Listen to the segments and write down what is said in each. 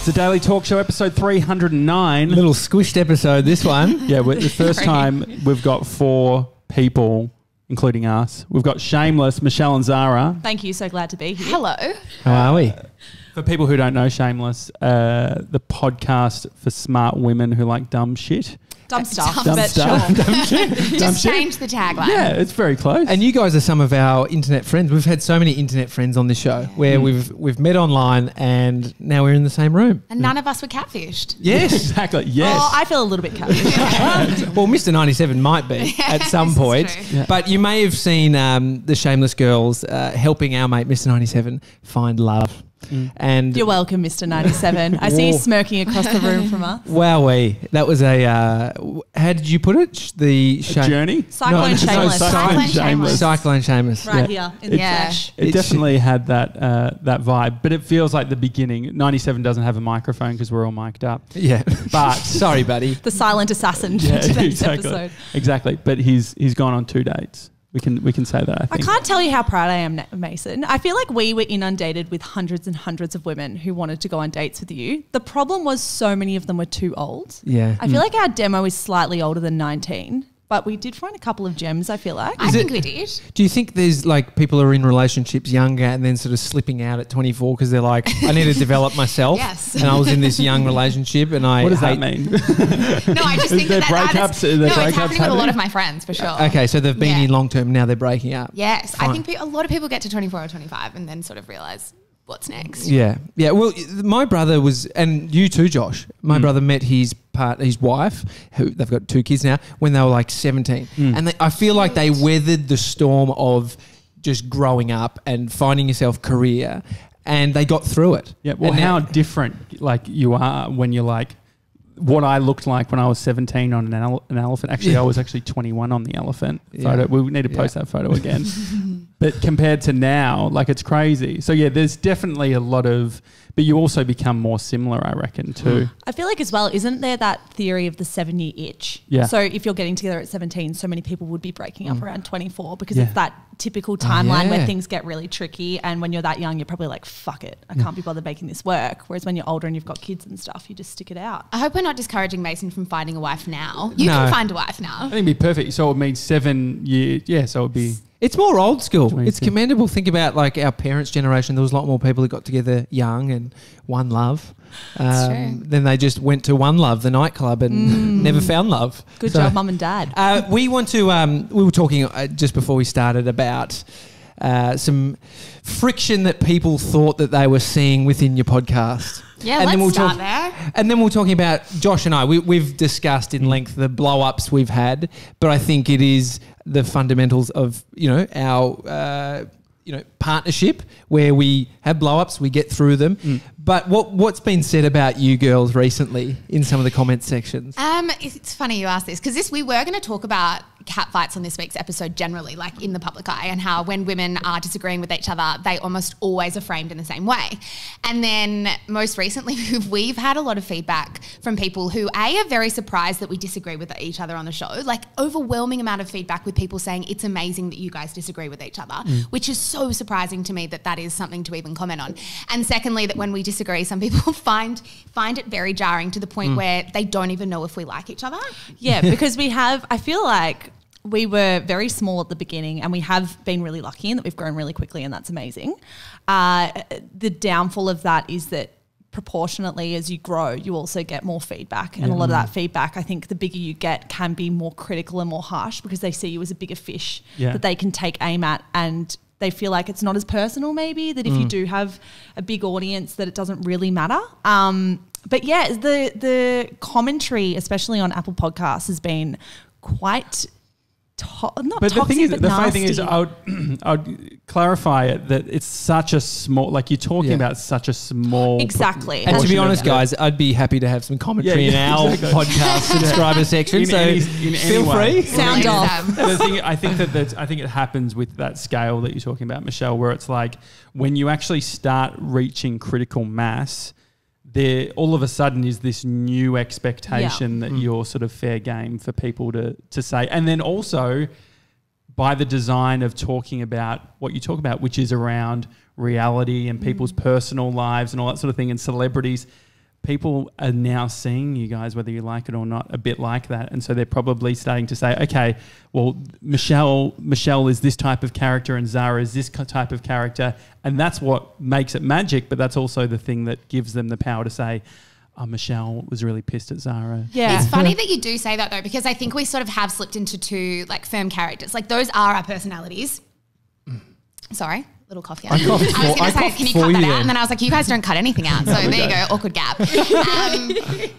It's a daily talk show, episode 309. Little squished episode, this one. Yeah, the first time we've got 4 people, including us. We've got Shameless, Michelle and Zara. Thank you. So glad to be here. Hello. How are we? For people who don't know Shameless, the podcast for smart women who like dumb shit. Dumb stuff. Dumb but stuff. Sure. Dumb shit. Just change the tagline. Yeah, it's very close. And you guys are some of our internet friends. We've had so many internet friends on this show where we've met online and now we're in the same room. And none of us were catfished. Yes. Exactly, yes. Oh, I feel a little bit catfished. Well, Mr. 97 might be at some this is point. true. Yeah. But you may have seen the Shameless girls helping our mate Mr. 97 find love. And You're welcome, Mr. 97. I see you Whoa. smirking across the room from us. wowee, that was a, how did you put it? The Journey? Cyclone Shameless. Cyclone Shameless. Cyclone Shameless. Right here in the Yeah. flesh. It definitely had that vibe, but it feels like the beginning. 97 doesn't have a microphone because we're all mic'd up. Yeah. But Sorry, buddy. The silent assassin for today's episode. Exactly. But he's gone on 2 dates. We can say that, I I think. can't tell you how proud I am, Mason. I feel like we were inundated with hundreds and hundreds of women who wanted to go on dates with you. The problem was so many of them were too old. Yeah. I feel like our demo is slightly older than 19, but we did find a couple of gems, I feel like. I think we did. Do you think there's like people are in relationships younger and then sort of slipping out at 24 because they're like, I need to develop myself? Yes. And I was in this young relationship and I What does hate that mean? No, I just think there that breakups? Are there it's breakups happening with a lot happening? of my friends for sure. Okay, so they've been Yeah. in long term, now they're breaking up. Yes, Fine. I think a lot of people get to 24 or 25 and then sort of realise what's next. Yeah. Yeah. Well, my brother was, and you too, Josh. My brother met his wife, who they've got 2 kids now, when they were like 17. And I feel like they weathered the storm of just growing up and finding yourself career, and they got through it. Yeah. Well, And how now- different like you are when you're like what I looked like when I was 17 on an elephant. Actually, Yeah. I was actually 21 on the elephant Yeah. photo. We need to post that photo again. But compared to now, like it's crazy. So yeah, there's definitely a lot of, but you also become more similar, I reckon, too. I feel like as well, isn't there that theory of the 7-year itch? Yeah. So if you're getting together at 17, so many people would be breaking up around 24 because Yeah. it's that typical timeline where yeah. things get really tricky. And when you're that young, you're probably like, fuck it, I can't be bothered making this work. Whereas when you're older and you've got kids and stuff, you just stick it out. I hope we're not discouraging Mason from finding a wife now. You No. can find a wife I now. think it'd be perfect. So it would mean 7 years. Yeah, so it would be... It's more old school. 22. It's commendable. Think about like our parents' generation. There was a lot more people who got together young and one love. That's true. Then they just went to One Love, the nightclub, and never found love. Good So, job, mum and dad. We want to. We were talking just before we started about some friction that people thought that they were seeing within your podcast. Yeah, And then let's we'll start talk- there. And then we're talking about Josh and I. We've discussed in length the blow-ups we've had, but I think it is the fundamentals of our partnership where we have blow-ups, we get through them. But what's been said about you girls recently in some of the comment sections? It's funny you ask this because we were going to talk about cat fights on this week's episode generally, like in the public eye, and how when women are disagreeing with each other, they almost always are framed in the same way. And then most recently, we've had a lot of feedback from people who are very surprised that we disagree with each other on the show. Like overwhelming amount of feedback with people saying it's amazing that you guys disagree with each other, which is so surprising to me that is something to even comment on. And secondly, that when we disagree, some people find it very jarring to the point where they don't even know if we like each other. Yeah, because I feel like we were very small at the beginning and we have been really lucky in that we've grown really quickly and that's amazing. The downfall of that is that proportionately as you grow, you also get more feedback. And a lot of that feedback, I think the bigger you get, can be more critical and more harsh because they see you as a bigger fish that they can take aim at, and they feel like it's not as personal maybe, that if you do have a big audience that it doesn't really matter. But yeah, the commentary, especially on Apple Podcasts, has been quite not But toxic, the thing is, but the funny thing is, nasty. I would clarify it that it's such a small, like you're talking about such a small. Exactly. And to portion be of honest, the- guys, I'd be happy to have some commentary in our exactly. podcast subscriber section. In So any feel way. free. Sound Please, off. The thing, I think it happens with that scale that you're talking about, Michelle, where it's like when you actually start reaching critical mass, there all of a sudden is this new expectation that you're sort of fair game for people to say. And then also by the design of talking about what you talk about, which is around reality and people's personal lives and all that sort of thing, and celebrities, people are now seeing you guys, whether you like it or not, a bit like that. And so they're probably starting to say, okay, well, Michele is this type of character and Zara is this type of character. And that's what makes it magic. But that's also the thing that gives them the power to say, oh, Michele was really pissed at Zara. Yeah. It's funny that you do say that though, because I think we sort of have slipped into two like firm characters. Like those are our personalities. Sorry. Little cough here. I was going to say, can you cut that out? And then I was like, you guys don't cut anything out. So there you go, awkward gap.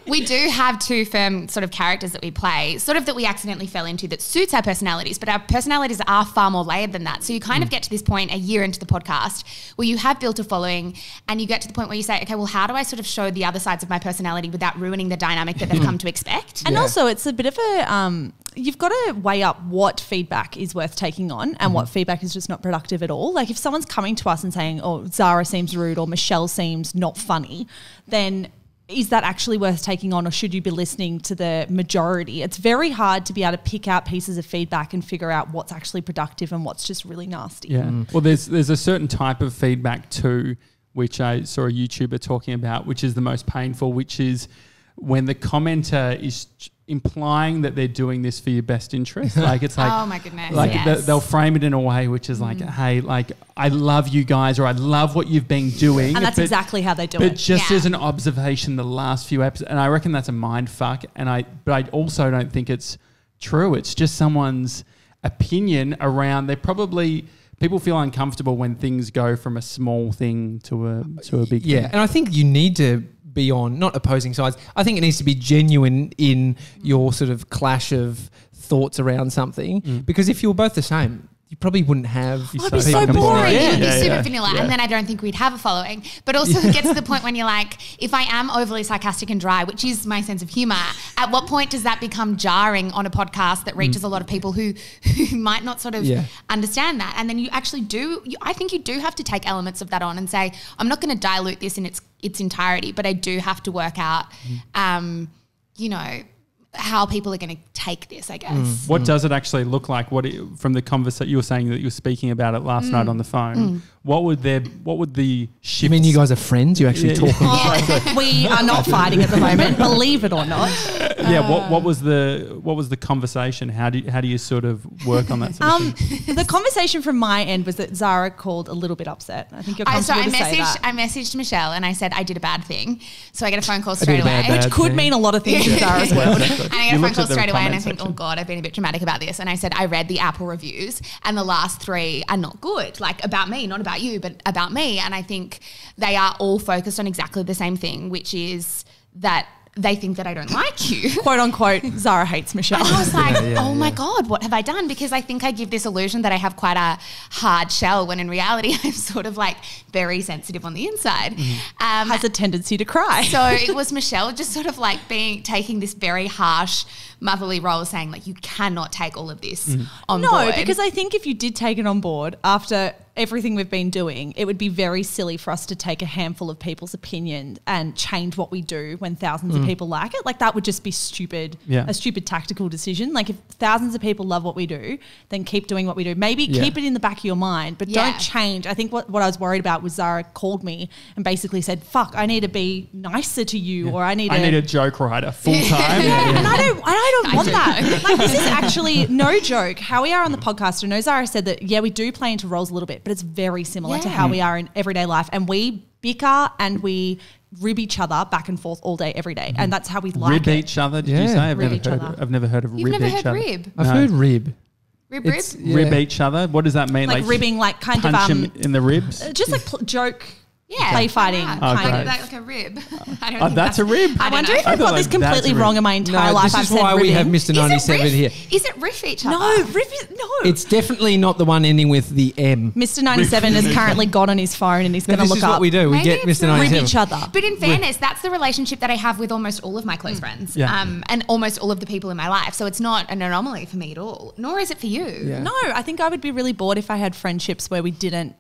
We do have two firm sort of characters that we play, sort of that we accidentally fell into that suits our personalities, but our personalities are far more layered than that. So you kind of get to this point a year into the podcast where you have built a following and you get to the point where you say, okay, well, how do I sort of show the other sides of my personality without ruining the dynamic that they've come to expect? And also it's a bit of a... you've got to weigh up what feedback is worth taking on and what feedback is just not productive at all. Like if someone's coming to us and saying, oh, Zara seems rude or Michele seems not funny, then is that actually worth taking on or should you be listening to the majority? It's very hard to be able to pick out pieces of feedback and figure out what's actually productive and what's just really nasty. Yeah. Well, there's a certain type of feedback too, which I saw a YouTuber talking about, which is the most painful, which is when the commenter is implying that they're doing this for your best interest. Like it's like, oh my goodness, like yes. they'll frame it in a way which is like, hey, like I love you guys or I love what you've been doing. And that's exactly how they do but it. Just as an observation, the last few episodes, and I reckon that's a mind fuck. But I also don't think it's true. It's just someone's opinion around. People feel uncomfortable when things go from a small thing to a big thing. Yeah, and I think you need to be on, not opposing sides. I think it needs to be genuine in your sort of clash of thoughts around something because if you were both the same, you probably wouldn't have... It'd be so boring. It'd be super vanilla and then I don't think we'd have a following. But also it gets to the point when you're like, if I am overly sarcastic and dry, which is my sense of humour, at what point does that become jarring on a podcast that reaches a lot of people who might not sort of understand that? And then you actually I think you do have to take elements of that on and say, I'm not going to dilute this in its entirety, but I do have to work out, how people are going to take this, I guess. What does it actually look like? From the conversation you were saying that you were speaking about it last night on the phone? What would the shifts? You mean you guys are friends? You actually talk on We are not fighting at the moment, believe it or not. What was the conversation? How do you sort of work on that sort of thing? The conversation from my end was that Zara called a little bit upset. I think you're comfortable to say that. I messaged Michele and I said I did a bad thing. So I get a phone call straight away. Which could mean a lot of things in Zara's world. And I get a phone call straight away and I think, oh God, I've been a bit dramatic about this. And I said, I read the Apple reviews and the last 3 are not good. Like about me, not about you, but about me. And I think they are all focused on exactly the same thing, which is that they think that I don't like you. Quote unquote, Zara hates Michele. And I was like, my God, what have I done? Because I think I give this illusion that I have quite a hard shell when in reality I'm sort of like very sensitive on the inside. Has a tendency to cry. So it was Michele just sort of like taking this very harsh motherly role saying like, you cannot take all of this on board. No, because I think if you did take it on board after everything we've been doing, it would be very silly for us to take a handful of people's opinion and change what we do when thousands of people like it. Like that would just be stupid, a stupid tactical decision. Like if thousands of people love what we do, then keep doing what we do. Maybe keep it in the back of your mind, but don't change. I think what I was worried about was Zara called me and basically said, fuck, I need to be nicer to you or I need a joke writer full time. And I don't want that. Like this is actually no joke. How we are on the podcast, I know Zara said that, we do play into roles a little bit, but it's very similar to how we are in everyday life. And we bicker and we rib each other back and forth all day, every day. And that's how we like rib each other, did you say? I've never heard of You've rib never each heard other. rib? I've heard rib. Rib? Rib each other? What does that mean? Like ribbing, like kind of... punch him in the ribs? Just like joke... Yeah, play fighting. Like a rib. I don't think that's a rib. I wonder if I've got this completely wrong in my entire life. This is why we have Mr. 97 here. Is it riff each other? No, riff. No. It's definitely not the one ending with the M. Mr. 97 has currently got on his phone and he's going to look up. This is what we do. We get Mr. 97. Rib each other. But in fairness, that's the relationship that I have with almost all of my close friends and almost all of the people in my life. So it's not an anomaly for me at all, nor is it for you. Yeah. No, I think I would be really bored if I had friendships where we didn't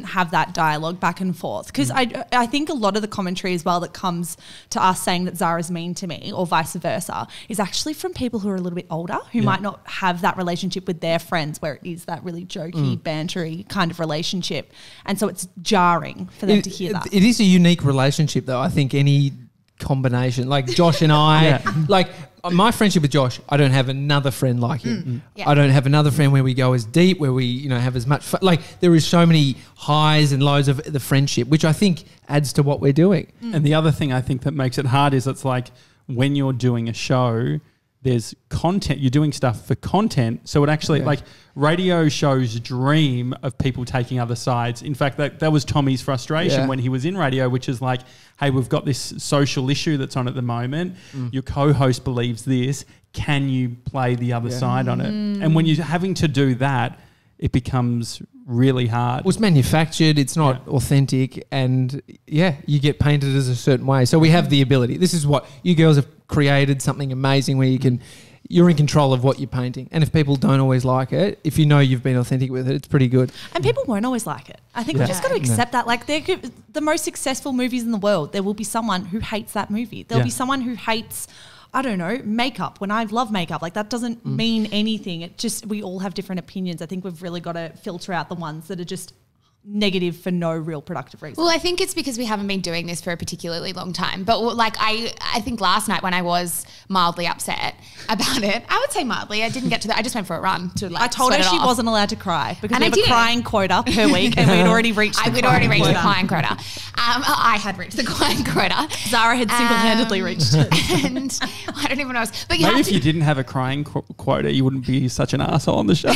have that dialogue back and forth, because I think a lot of the commentary as well that comes to us saying that Zara's mean to me or vice versa is actually from people who are a little bit older who might not have that relationship with their friends where it is that really jokey, bantery kind of relationship, and so it's jarring for them to hear that. It is a unique relationship though. I think any combination. Like Josh and I, like my friendship with Josh, I don't have another friend like him. Yeah. I don't have another friend where we go as deep, where we, you know, have as much fun. Like there is so many highs and lows of the friendship, which I think adds to what we're doing. And the other thing I think that makes it hard is it's like when you're doing a show, there's content, you're doing stuff for content. So it actually, like radio shows dream of people taking other sides. In fact, that was Tommy's frustration when he was in radio, which is like, hey, we've got this social issue that's on at the moment. Your co-host believes this. Can you play the other side on it? And when you're having to do that, it becomes really hard. Well, it's manufactured, it's not authentic, and you get painted as a certain way. So we have the ability. This is what you girls have created, something amazing where you're in control of what you're painting. And if people don't always like it, if you know you've been authentic with it, it's pretty good. And people won't always like it. I think we've just got to accept that. Like the most successful movies in the world, there will be someone who hates that movie. There'll be someone who hates, I don't know, makeup. When I love makeup, like that doesn't mean anything. It just, we all have different opinions. I think we've really got to filter out the ones that are just negative for no real productive reason. Well, I think it's because we haven't been doing this for a particularly long time. But like I think last night when I was mildly upset about it, I would say mildly. I didn't get to that. I just went for a run to like. I told her she wasn't allowed to cry because we have a crying quota per week, and we'd already reached. We'd already reached the crying quota. I had reached the crying quota. Zara had single-handedly reached it, and I don't even know. But maybe if you didn't have a crying quota, you wouldn't be such an asshole on the show.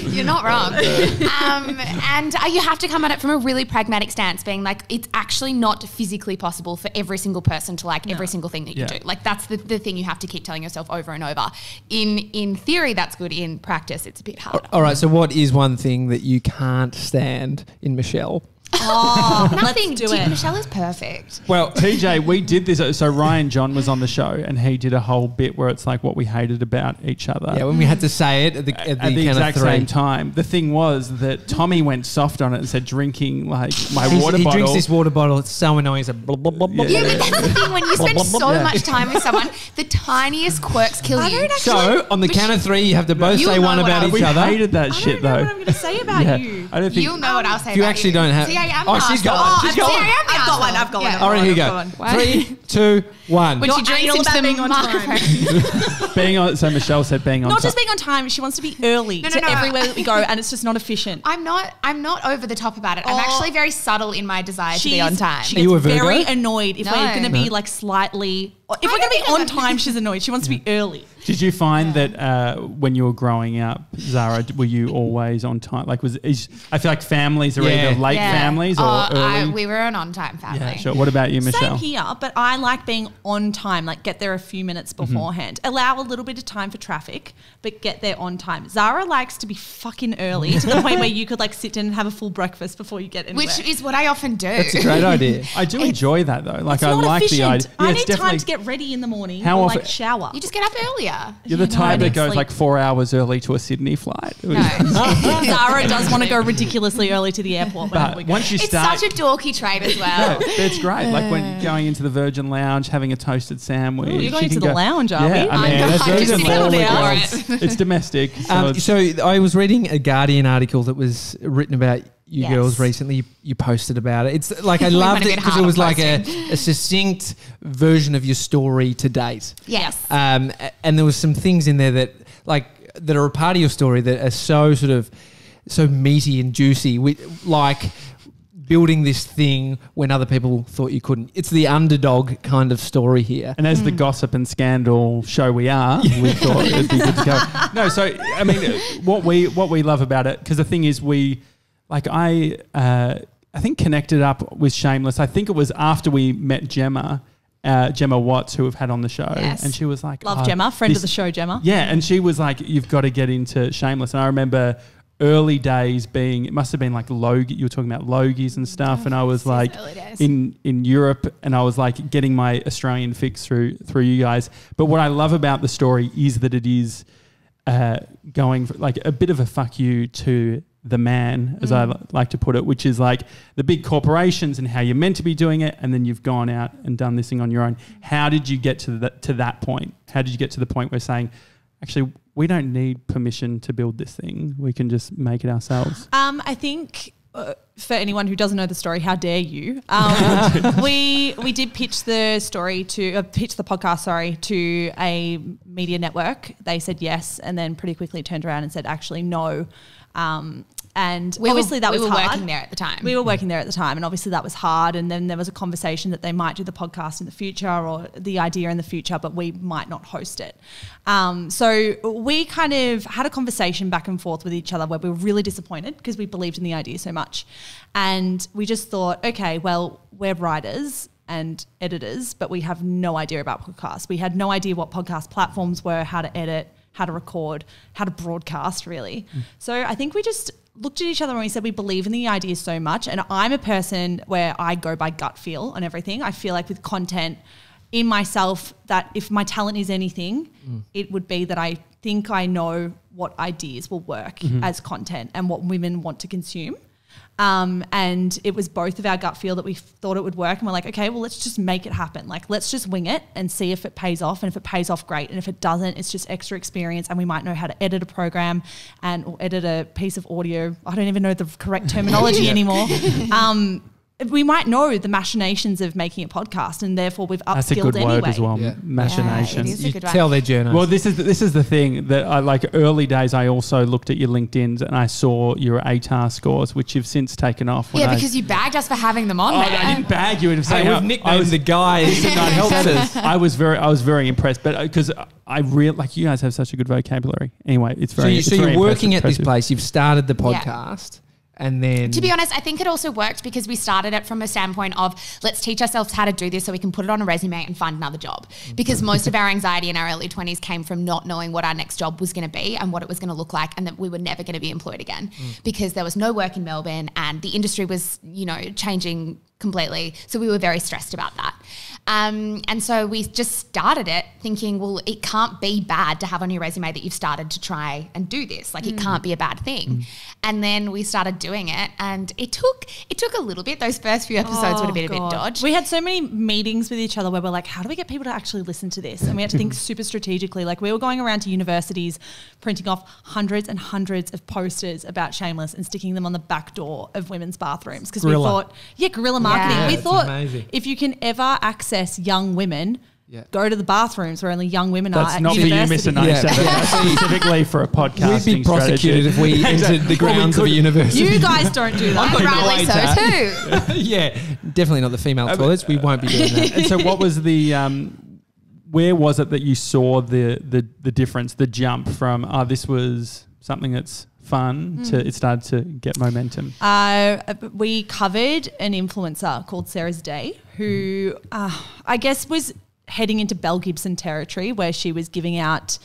You're not wrong. And you have to come at it from a really pragmatic stance, being like, it's actually not physically possible for every single person to like every single thing that you do. Like that's the thing you have to keep telling yourself over and over. In theory, that's good. In practice, it's a bit hard. All right. So what is one thing that you can't stand in Michele? Oh, nothing. Let's do it. Michele is perfect. Well, TJ, we did this. So Ryan John was on the show, and he did a whole bit where it's like what we hated about each other. Yeah, when we had to say it at the exact same time. The thing was that Tommy went soft on it and said, drinking like my water bottle. He drinks this water bottle. It's so annoying. It's a blah, blah, blah, blah. Yeah, but that's the thing. When you spend so much time with someone, the tiniest quirks kill you. So on the count of three, you have to both say one about each other. We hated that shit though. I don't know what I'm going to say about you. I don't think you'll know what I'll say. You actually don't have. She's got one. I've got one. All right, here you go. 3, 2, 1. When she drinks into the being on microphone. So Michele said being on time. Not just being on time. She wants to be early to everywhere that we go, and it's just not efficient. I'm not over the top about it. I'm actually very subtle in my desire to be on time. She gets very annoyed if we're going to be like slightly. If we're going to be on time, she's annoyed. She wants to be early. Did you find that when you were growing up, Zara, were you always on time? Like, I feel like families are either late families or early. We were an on-time family. Yeah, sure. What about you, Michele? Same here, but I like being on time, like get there a few minutes beforehand. Allow a little bit of time for traffic, but get there on time. Zara likes to be fucking early to the point where you could like sit down and have a full breakfast before you get anywhere. Which is what I often do. That's a great idea. I do enjoy that though. Like, it's I not like efficient. the idea. I need time to get ready in the morning or often, like shower. You just get up earlier. You're the type that goes like 4 hours early to a Sydney flight. No. Zara does want to go ridiculously early to the airport. But once you start, it's such a dorky trait as well. It's great. Like when going into the Virgin Lounge, having a toasted sandwich. Ooh, you're going to the lounge, are we? I mean, that's Virgin Lounge. It's domestic. So I was reading a Guardian article that was written about you girls recently. You posted about it. It's like I loved it because it was like a succinct version of your story to date. Yes. And there was some things in there that are a part of your story that are so meaty and juicy. Like building this thing when other people thought you couldn't. It's the underdog kind of story here. And as the gossip and scandal show we are, we thought it'd be good to go. No, so I mean, what we love about it, because the thing is, I think connected up with Shameless. I think it was after we met Gemma Watts, who we've had on the show, and she was like, "Love Gemma, friend of the show, Gemma." Yeah, and she was like, "You've got to get into Shameless." And I remember early days it must have been like Logie. You were talking about Logies and stuff, and I was like in Europe, and I was like getting my Australian fix through you guys. But what I love about the story is that it is going for like a bit of a fuck you to the man, as I like to put it, which is like the big corporations and how you're meant to be doing it, and then you've gone out and done this thing on your own. How did you get to that point? How did you get to the point where saying, actually, we don't need permission to build this thing, we can just make it ourselves? I think for anyone who doesn't know the story, how dare you? We did pitch the podcast to a media network. They said yes, and then pretty quickly turned around and said actually no. And obviously that was hard. We were working there at the time. We were working there at the time, and obviously that was hard. And then there was a conversation that they might do the podcast in the future, or the idea in the future, but we might not host it. So we kind of had a conversation back and forth with each other where we were really disappointed because we believed in the idea so much. And we just thought, okay, well, we're writers and editors, but we have no idea about podcasts. We had no idea what podcast platforms were, how to edit, how to record, how to broadcast, really. So I think we just looked at each other and we said we believe in the idea so much. And I'm a person where I go by gut feel on everything. I feel like with content in myself that if my talent is anything, it would be that I think I know what ideas will work as content and what women want to consume. And it was both of our gut feel that we thought it would work, and we're like, okay, well, let's just make it happen. Like, let's just wing it and see if it pays off. And if it pays off, great. And if it doesn't, it's just extra experience, and we might know how to edit a program or edit a piece of audio. I don't even know the correct terminology anymore. We might know the machinations of making a podcast, and therefore we've upskilled That's a good anyway. word as well. Yeah. Machinations. Yeah, it is a good one. Tell their journals. Well, this is the thing that I like. Early days, I also looked at your LinkedIn's and I saw your ATAR scores, which you've since taken off. Yeah, because you bagged us for having them on there. I didn't bag you. Hey, we've nicknamed the guys. I was very impressed, but because I really like you guys have such a good vocabulary. Anyway, it's very. So you're working at this place. You've started the podcast. And then, to be honest, I think it also worked because we started it from a standpoint of let's teach ourselves how to do this so we can put it on a resume and find another job. Because most of our anxiety in our early 20s came from not knowing what our next job was going to be and what it was going to look like, and that we were never going to be employed again because there was no work in Melbourne and the industry was, changing completely. So we were very stressed about that. And so we just started it thinking, well, it can't be bad to have on your resume that you've started to try and do this. Like it can't be a bad thing. And then we started doing it, and it took a little bit. Those first few episodes would have been a bit dodgy. We had so many meetings with each other where we're like, how do we get people to actually listen to this? And we had to think super strategically. Like we were going around to universities, printing off hundreds and hundreds of posters about Shameless and sticking them on the back door of women's bathrooms because we thought, guerrilla marketing. Yeah. We thought amazing. If you can ever access young women, go to the bathrooms where only young women are at not university. for you, Mr. 97. That's specifically for a podcasting we'd be prosecuted if we entered the grounds of a university. You guys don't do that. Rightly so too. Yeah, definitely not the female toilets. We won't be doing that. And so what was the where was it that you saw the difference, the jump from this was something that's fun to it started to get momentum? We covered an influencer called Sarah's Day who I guess was heading into Belle Gibson territory where she was giving out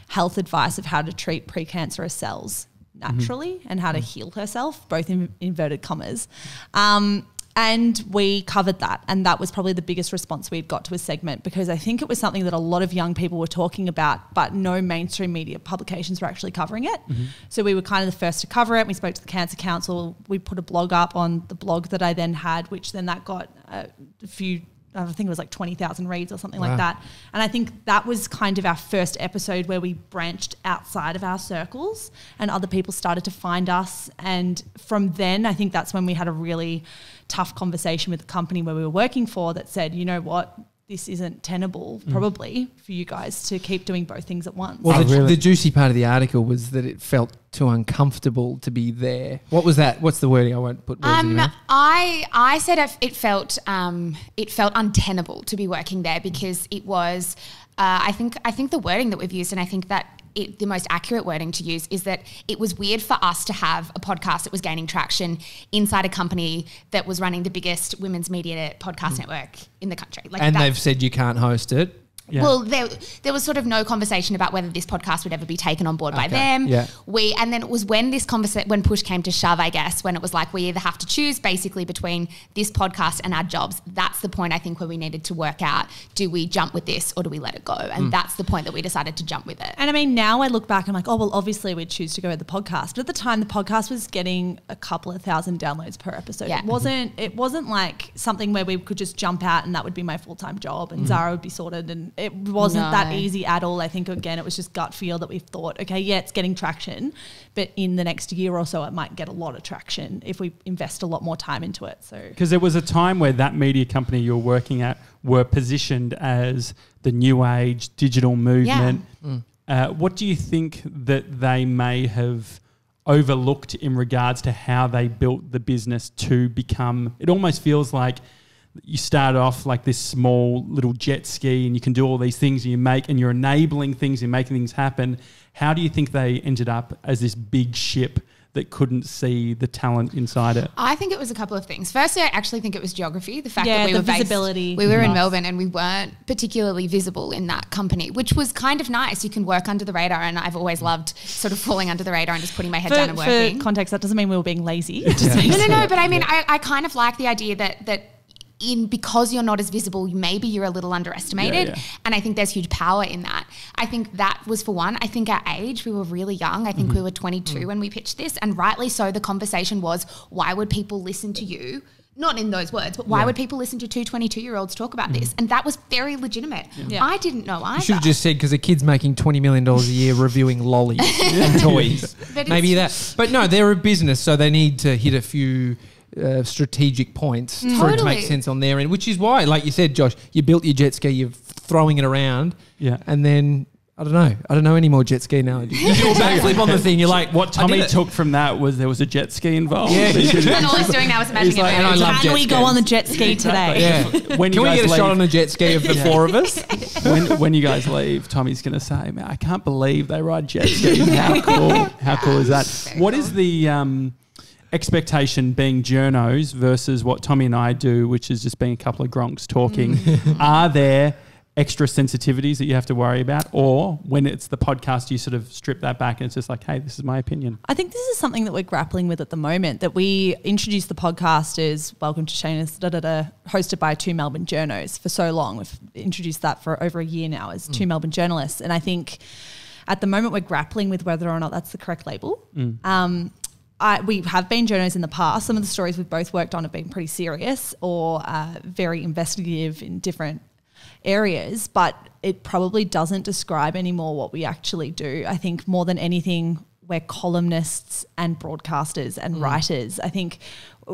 health advice of how to treat precancerous cells naturally and how to heal herself, both in inverted commas. And we covered that, and that was probably the biggest response we'd got to a segment because I think it was something that a lot of young people were talking about, but no mainstream media publications were actually covering it. So we were kind of the first to cover it. We spoke to the Cancer Council. We put a blog up on the blog that I then had, which then that got a few, I think it was like 20,000 reads or something like that. And I think that was kind of our first episode where we branched outside of our circles and other people started to find us. And from then, I think that's when we had a really tough conversation with the company where we were working for that said, you know what, this isn't tenable probably for you guys to keep doing both things at once. Well, the juicy part of the article was that it felt too uncomfortable to be there. What was that? What's the wording? I won't put words in your mouth. I said it felt untenable to be working there because it was. I think the wording that we've used, and I think that the most accurate wording to use is that it was weird for us to have a podcast that was gaining traction inside a company that was running the biggest women's media podcast network in the country. And they've said you can't host it. Yeah. Well, there was sort of no conversation about whether this podcast would ever be taken on board by them. Yeah. And then it was when this when push came to shove, I guess, when it was like we either have to choose basically between this podcast and our jobs. That's the point I think where we needed to work out, do we jump with this or do we let it go? And that's the point that we decided to jump with it. And I mean, now I look back and I'm like, oh, well, obviously we'd choose to go with the podcast. But at the time, the podcast was getting a couple of thousand downloads per episode. Yeah. It wasn't like something where we could just jump out and that would be my full-time job and Zara would be sorted and it wasn't that No. easy at all. I think, again, it was just gut feel that we've thought, okay, yeah, it's getting traction, but in the next year or so, it might get a lot of traction if we invest a lot more time into it. So, Because there was a time where that media company you were working at were positioned as the new age digital movement. What do you think that they may have overlooked in regards to how they built the business to become? It almost feels like you start off like this small little jet ski and you can do all these things and you're enabling things and making things happen. How do you think they ended up as this big ship that couldn't see the talent inside it? I think it was a couple of things. Firstly, I actually think it was geography. The fact Yeah, that we the were based, visibility. we were in Yes. Melbourne and we weren't particularly visible in that company, which was kind of nice. You can work under the radar, and I've always loved sort of falling under the radar and just putting my head down and working. For context, that doesn't mean we were being lazy. It just means No, but I mean, I kind of like the idea that because you're not as visible, maybe you're a little underestimated. Yeah. And I think there's huge power in that. I think that was for one. I think our age, we were really young. I think we were 22 when we pitched this. And rightly so, the conversation was, why would people listen to you? Not in those words, but why would people listen to two 22-year-olds talk about this? And that was very legitimate. Yeah. I didn't know either. You should have just said, because a kid's making $20 million a year reviewing lollies and toys. But Maybe that. But no, they're a business, so they need to hit a few strategic points for it to Totally. make sense on their end, which is why, like you said, Josh, you built your jet ski, you're throwing it around, and then I don't know any more jet ski analogies. You do a backflip on the thing, you're like, What I did Tommy it. took from that was there was a jet ski involved. Yeah. and all he's doing now is imagining like, a and I marriage. love Can jet we go skis. on the jet ski today? Yeah. When Can you we guys get a leave, shot on a jet ski of the four of us? when you guys leave, Tommy's going to say, "Man, I can't believe they ride jet skis. How cool! How cool is that? What is the expectation being journos versus what Tommy and I do, which is just being a couple of gronks talking? Are there extra sensitivities that you have to worry about, or when it's the podcast, you sort of strip that back and it's just like, hey, this is my opinion? I think this is something that we're grappling with at the moment, that we introduced the podcast as Welcome to Shameless, hosted by two Melbourne journos for so long. We've introduced that for over a year now as two Melbourne journalists. And I think at the moment we're grappling with whether or not that's the correct label. We have been journos in the past. Some of the stories we've both worked on have been pretty serious or very investigative in different areas, but it probably doesn't describe anymore what we actually do. I think more than anything, we're columnists and broadcasters and writers. I think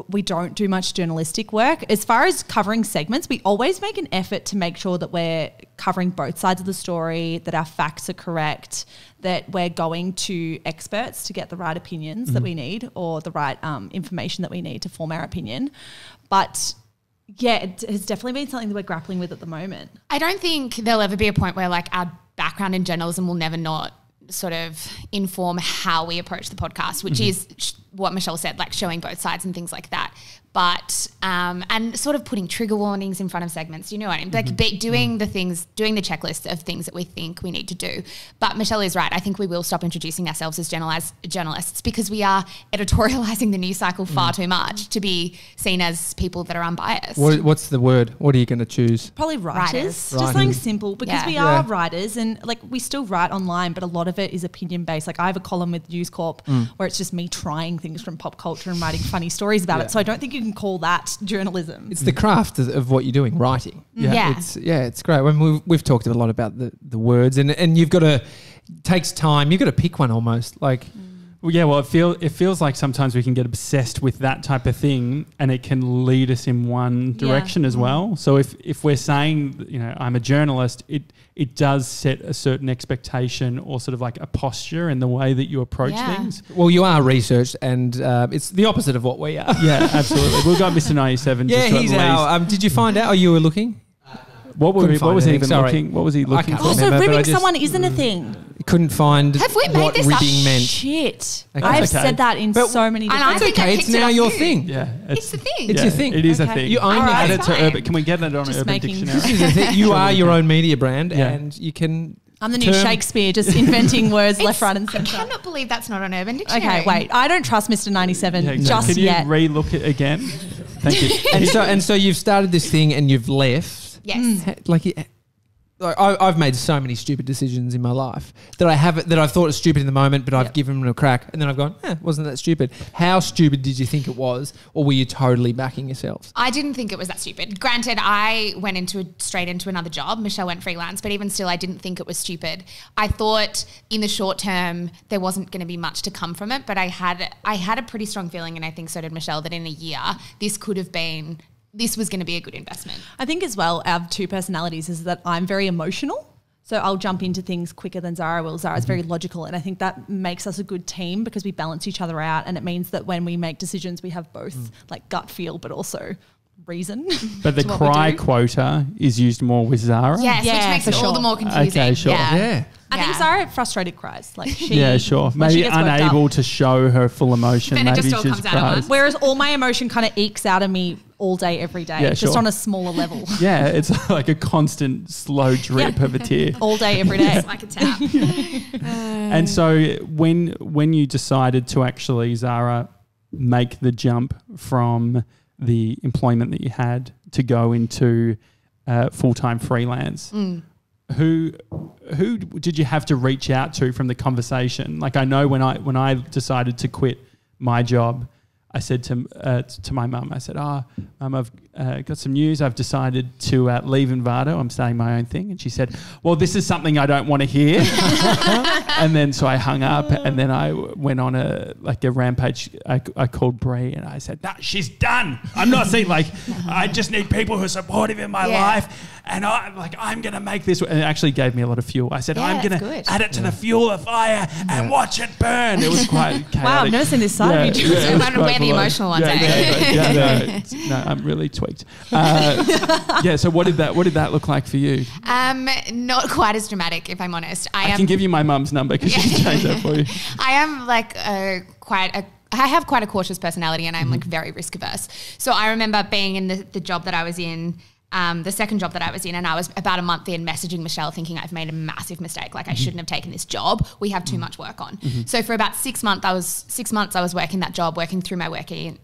we don't do much journalistic work. As far as covering segments, we always make an effort to make sure that we're covering both sides of the story, that our facts are correct, that we're going to experts to get the right opinions that we need, or the right information that we need to form our opinion. But yeah, it has definitely been something that we're grappling with at the moment. I don't think there'll ever be a point where like our background in journalism will never not sort of inform how we approach the podcast, which is what Michele said, like showing both sides and things like that. But, and sort of putting trigger warnings in front of segments, you know what I mean? Like doing the things, doing the checklist of things that we think we need to do. But Michele is right. I think we will stop introducing ourselves as journalists because we are editorializing the news cycle far too much to be seen as people that are unbiased. What's the word? What are you going to choose? Probably writers. Writers. Just something simple, because Yeah. we are writers, and like we still write online, but a lot of it is opinion based. Like I have a column with News Corp where it's just me trying things from pop culture and writing funny stories about it. So I don't think you can call that journalism. It's the craft of what you're doing, writing. Yeah. It's great. When we've talked a lot about the words, and you've got to, it takes time. You've got to pick one almost. Like, Well, yeah, well, it feels like sometimes we can get obsessed with that type of thing, and it can lead us in one direction as well. So if we're saying, you know, I'm a journalist, it does set a certain expectation or sort of like a posture in the way that you approach things. well, you are researched, and it's the opposite of what we are. Yeah, absolutely. We've got Mr. 97. Yeah, just to he's at least- our. Did you find out? Or you were looking? What Couldn't was find he anything, even sorry. looking? What was he looking can't for? Also, remember, but I ribbing just- someone isn't a thing. Couldn't find Have we made what this up? ribbing meant. Shit. Okay. I've Okay. said that in But- so many And I different It's think I okay. It's picked it now off your you. thing. Yeah, It's the thing. It's your thing. It is a Okay. thing. You own All it. right. Add it to fine. Urban. Can we get it on Just Urban making- Dictionary? This is the thing. You are your own media brand, Yeah. and you can. I'm the new term- Shakespeare, just inventing words left, right, and I centre. cannot believe that's not on Urban Dictionary. Okay, wait. I don't trust Mr. 97 Yeah, just Can you yet. re-look it again? Thank you. And so you've started this thing, and you've left. Yes. Like, I've made so many stupid decisions in my life that I've thought it's stupid in the moment, but I've given them a crack, and then I've gone, wasn't that stupid? How stupid did you think it was, or were you totally backing yourselves? I didn't think it was that stupid. Granted, I went straight into another job. Michelle went freelance, but even still, I didn't think it was stupid. I thought in the short term there wasn't going to be much to come from it, but I had a pretty strong feeling, and I think so did Michelle, that in a year this was going to be a good investment. I think as well, our two personalities is that I'm very emotional. So I'll jump into things quicker than Zara will. Zara's very logical, and I think that makes us a good team because we balance each other out, and it means that when we make decisions, we have both like gut feel, but also reason. But the cry quota is used more with Zara? Yes, which makes it all the more confusing. Okay, sure. Yeah. I think Zara frustrated cries. Like she, maybe unable to show her full emotion. Then maybe it just all she's comes out at once. Whereas all my emotion kind of ekes out of me all day, every day, just on a smaller level. Yeah, it's like a constant slow drip of a tear. All day, every day. It's like a tap. And so when you decided to actually, Zara, make the jump from the employment that you had to go into full-time freelance, who did you have to reach out to from the conversation? Like, I know when I decided to quit my job, I said to my mum, I said, Mum, I've got some news. I've decided to leave Envato. I'm starting my own thing. And she said, well, this is something I don't want to hear. And then so I hung up, and then I went on a rampage. I called Brie and I said, no, she's done. I'm not saying I just need people who are supportive in my life. And I'm going to make this. And it actually gave me a lot of fuel. I said, I'm going to add it to the fuel of fire and watch it burn. It was quite chaotic. Wow, I've never seen this side of you. We're the emotional ones. No, I'm really tweaked. So what did that look like for you? Not quite as dramatic, if I'm honest. I can give you my mum's number because she can change that for you. I am I have quite a cautious personality, and I'm very risk averse. So I remember being in the job that I was in, the second job that I was in, and I was about a month in messaging Michelle thinking I've made a massive mistake. Like I shouldn't have taken this job. We have too much work on. So for about 6 months, I was working that job, working through my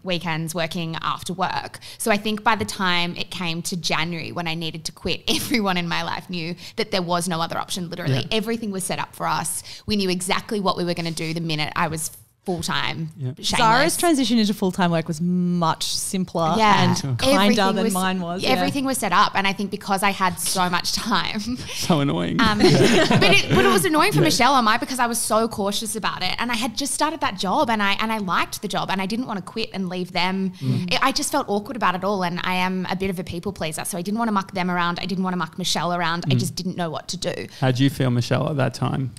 weekends, working after work. So I think by the time it came to January when I needed to quit, everyone in my life knew that there was no other option. Literally everything was set up for us. We knew exactly what we were going to do the minute I was full-time. Zara's transition into full-time work was much simpler and kinder than mine was. Everything was set up, and I think because I had so much time. So annoying. But it was annoying for Michelle and I because I was so cautious about it, and I had just started that job, and I liked the job, and I didn't want to quit and leave them. I just felt awkward about it all, and I am a bit of a people pleaser, so I didn't want to muck them around. I didn't want to muck Michelle around. I just didn't know what to do. How did you feel, Michelle, at that time?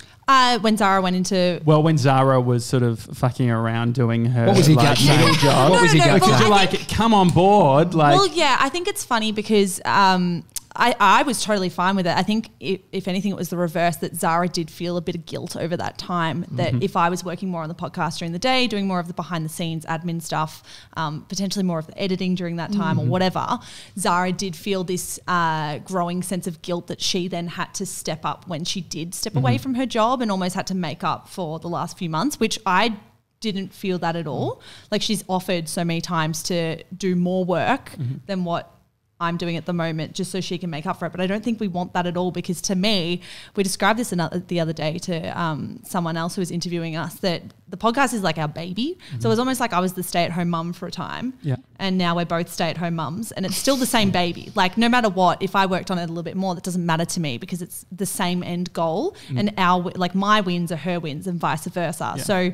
When Zara went into... Well, when Zara was sort of fucking around doing her... What was your gut saying? Job? What was your gut saying? Come on board. Well, yeah, I think it's funny because I was totally fine with it. I think if anything, it was the reverse, that Zara did feel a bit of guilt over that time, that if I was working more on the podcast during the day, doing more of the behind the scenes admin stuff, potentially more of the editing during that time or whatever, Zara did feel this growing sense of guilt that she then had to step up when she did step away from her job, and almost had to make up for the last few months, which I didn't feel that at all. Like, she's offered so many times to do more work than what I'm doing at the moment, just so she can make up for it. But I don't think we want that at all, because to me, we described this the other day to someone else who was interviewing us, that the podcast is like our baby. So it was almost like I was the stay-at-home mum for a time, and now we're both stay-at-home mums, and it's still the same baby. Like, no matter what, if I worked on it a little bit more, that doesn't matter to me, because it's the same end goal, and my wins are her wins and vice versa. So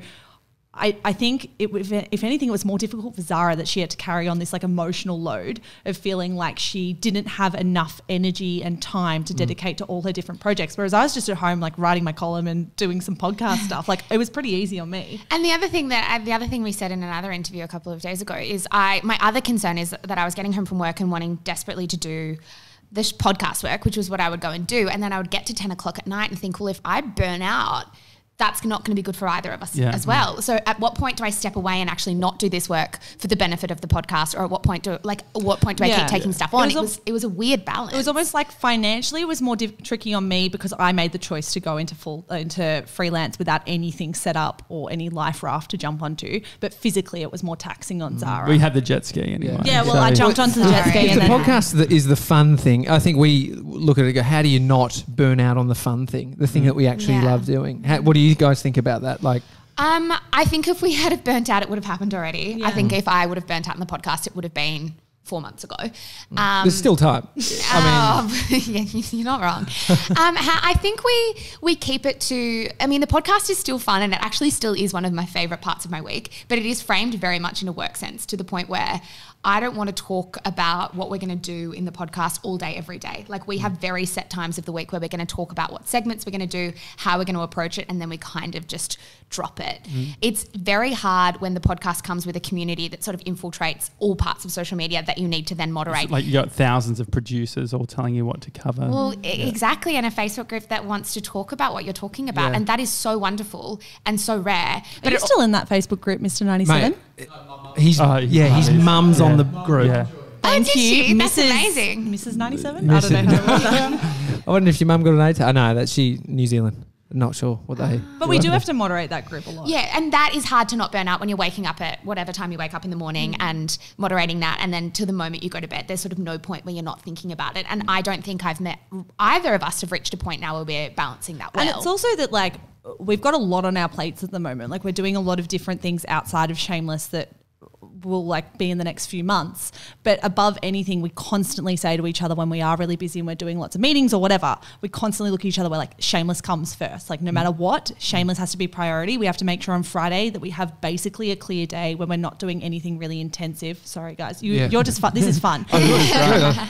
I think if anything, it was more difficult for Zara that she had to carry on this like emotional load of feeling like she didn't have enough energy and time to dedicate to all her different projects. Whereas I was just at home like writing my column and doing some podcast stuff. Like, it was pretty easy on me. And the other thing we said in another interview a couple of days ago is my other concern is that I was getting home from work and wanting desperately to do this podcast work, which was what I would go and do. And then I would get to 10 o'clock at night and think, well, if I burn out, that's not going to be good for either of us Yeah. as well. So at what point do I step away and actually not do this work for the benefit of the podcast, or at what point do I Yeah. keep taking stuff on? It It was a weird balance. It was almost like financially it was more tricky on me because I made the choice to go into freelance without anything set up or any life raft to jump onto. But physically it was more taxing on Zara. We had the jet ski anyway. Yeah, well, I jumped onto the jet ski If and the then podcast that is the fun thing. I think we look at it and go, how do you not burn out on the fun thing, the thing that we actually Yeah. love doing? What do you guys think about that? Like, I think if we had have burnt out, it would have happened already. Yeah. I think if I would have burnt out in the podcast, it would have been 4 months ago. there's still time. Yeah, you're not wrong. I think we keep it to, I mean, the podcast is still fun and it actually still is one of my favorite parts of my week, but it is framed very much in a work sense to the point where I don't want to talk about what we're going to do in the podcast all day, every day. Like we have very set times of the week where we're going to talk about what segments we're going to do, how we're going to approach it, and then we kind of just drop it. It's very hard when the podcast comes with a community that sort of infiltrates all parts of social media that you need to then moderate. Like you got thousands of producers all telling you what to cover. Well, exactly. And a Facebook group that wants to talk about what you're talking about. Yeah. And that is so wonderful and so rare. Are you still in that Facebook group, Mr. 97? Mate, his he's mum's on the group. Yeah. Thank did you, she? That's Mrs. amazing. Mrs. 97? I don't know how to word that. I wonder if your mum got an A. I know that's she New Zealand. Not sure what they. But we do have to moderate that group a lot. Yeah, and that is hard to not burn out when you're waking up at whatever time you wake up in the morning and moderating that. And then to the moment you go to bed, there's sort of no point where you're not thinking about it. And I don't think either of us have reached a point now where we're balancing that well. And it's also that like we've got a lot on our plates at the moment. Like we're doing a lot of different things outside of Shameless that will like be in the next few months. But above anything, we constantly say to each other when we are really busy and we're doing lots of meetings or whatever, we constantly look at each other, we're like, Shameless comes first. Like no matter what, Shameless has to be priority. We have to make sure on Friday that we have basically a clear day when we're not doing anything really intensive. Sorry guys, you're just fun. This is fun.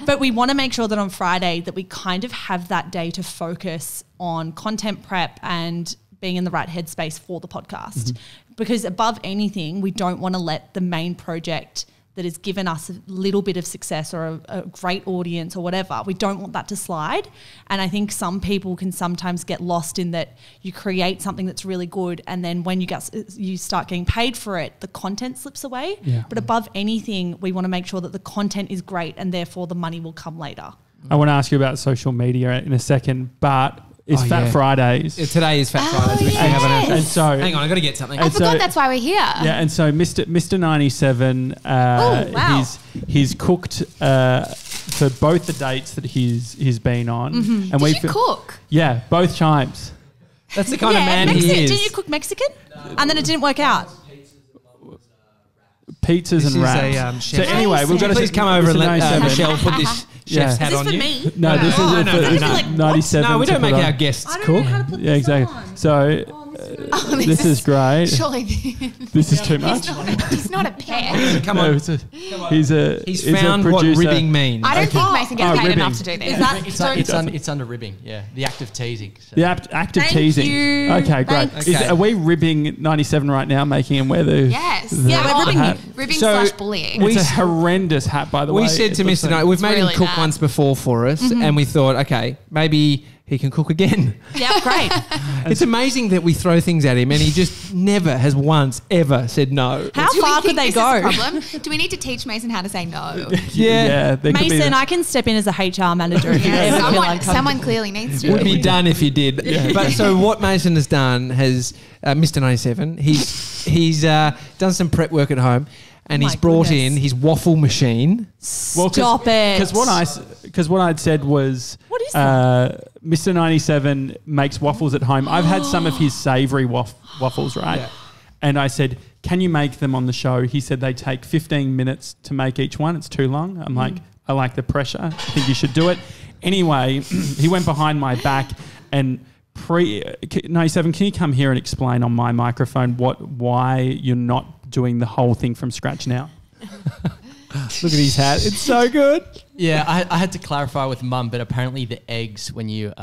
But we want to make sure that on Friday that we kind of have that day to focus on content prep and being in the right headspace for the podcast. Because above anything, we don't want to let the main project that has given us a little bit of success or a great audience or whatever, we don't want that to slide. And I think some people can sometimes get lost in that you create something that's really good and then when you start getting paid for it, the content slips away. Yeah. But above anything, we want to make sure that the content is great and therefore the money will come later. I want to ask you about social media in a second, but it's Fat Fridays. Today is Fat Fridays, which we yes. haven't had. And so, Hang on, I got to get something. I forgot that's why we're here. Yeah, and so Mr. 97, wow. he's cooked for both the dates that he's been on. And Did you cook? Yeah, both times. That's the kind of man he is. Did you cook Mexican? And then it didn't work out. Pizzas This and is wraps. a So chef. anyway, we've got to Please come over and let Mr. 97. Michelle put this chef's hat Is this on for you. me? No, this No, is no, for no, no. Like, what? 97. No, we to don't put make on. our guests I don't cook. know how to put Yeah, this exactly. on. So Oh, this is great. Surely This is too much. he's not a pet. Come No, on. he's He's a found what producer. ribbing means. I don't think Mason gets paid ribbing. enough to do this. Is that It's under ribbing, yeah. The act of teasing. So. The act of Thank teasing. you. Okay, great. Thanks. Okay. Are we ribbing 97 right now, making him wear the Yes. Yeah, we're ribbing hat? him. Ribbing So /bullying. It's a horrendous hat, by the way. We said to It looks Mr. like- Knight, we've made really him cook bad. once before for us, and we thought, okay, maybe he can cook again. Yeah, great. It's amazing that we throw things at him, and he just never has once ever said no. How Do we far think could they this is a go? problem? Do we need to teach Mason how to say no? Yeah. there could be Mason, that. I can step in as a HR manager if you ever feel uncomfortable. Someone clearly needs to. Would be done if you did. But so what Mason has done has Mr. 97. He's done some prep work at home, and Oh he's my brought goodness. in his waffle machine. Stop it. Because what I'd said was, What is Mr. 97 makes waffles at home. I've had some of his savoury waffles, right? Yeah. And I said, can you make them on the show? He said they take 15 minutes to make each one. It's too long. I'm like, I like the pressure. I think you should do it. Anyway, he went behind my back and 97, can you come here and explain on my microphone why you're not doing the whole thing from scratch now? Look at his hat. It's so good. Yeah, I had to clarify with Mum, but apparently the eggs, when you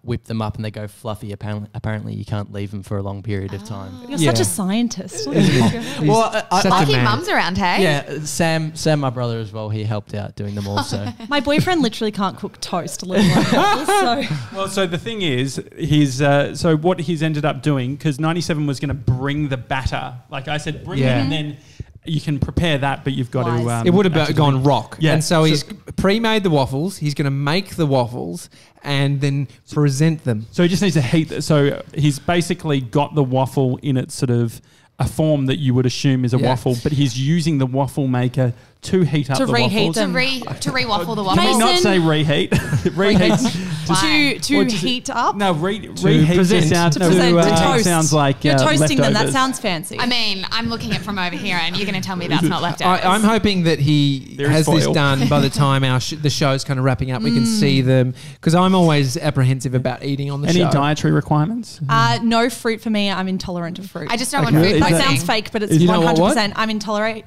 whip them up and they go fluffy, apparently you can't leave them for a long period of time. You're such a scientist. Well, Lucky mum's around, hey? yeah, Sam, my brother as well, he helped out doing them also. My boyfriend literally can't cook toast, let alone waffles, so. Well, so the thing is, so what he's ended up doing, because 97 was going to bring the batter. Like I said, bring it and then you can prepare that, but you've got to... it would have gone rock. Yeah. And so he's pre-made the waffles. He's going to make the waffles and then present them. So he just needs to heat... So he's basically got the waffle in its sort of a form that you would assume is a waffle, but he's using the waffle maker to heat up the reheat waffles. them. To re-waffle the waffles. Can we not say reheat? Reheat. To heat up? No, reheat present. sounds, To toast. sounds like You're toasting them. That leftovers. sounds fancy. I mean, I'm looking at from over here and you're going to tell me that's not leftovers. I'm hoping that he There is has this foil. done by the time the show's kind of wrapping up. We can see them, because I'm always apprehensive about eating on the Any show. dietary requirements? No fruit for me. I'm intolerant to fruit. I just don't want Okay. food Is That that- poisoning. sounds fake, but it's You know what? 100%. I'm intolerant.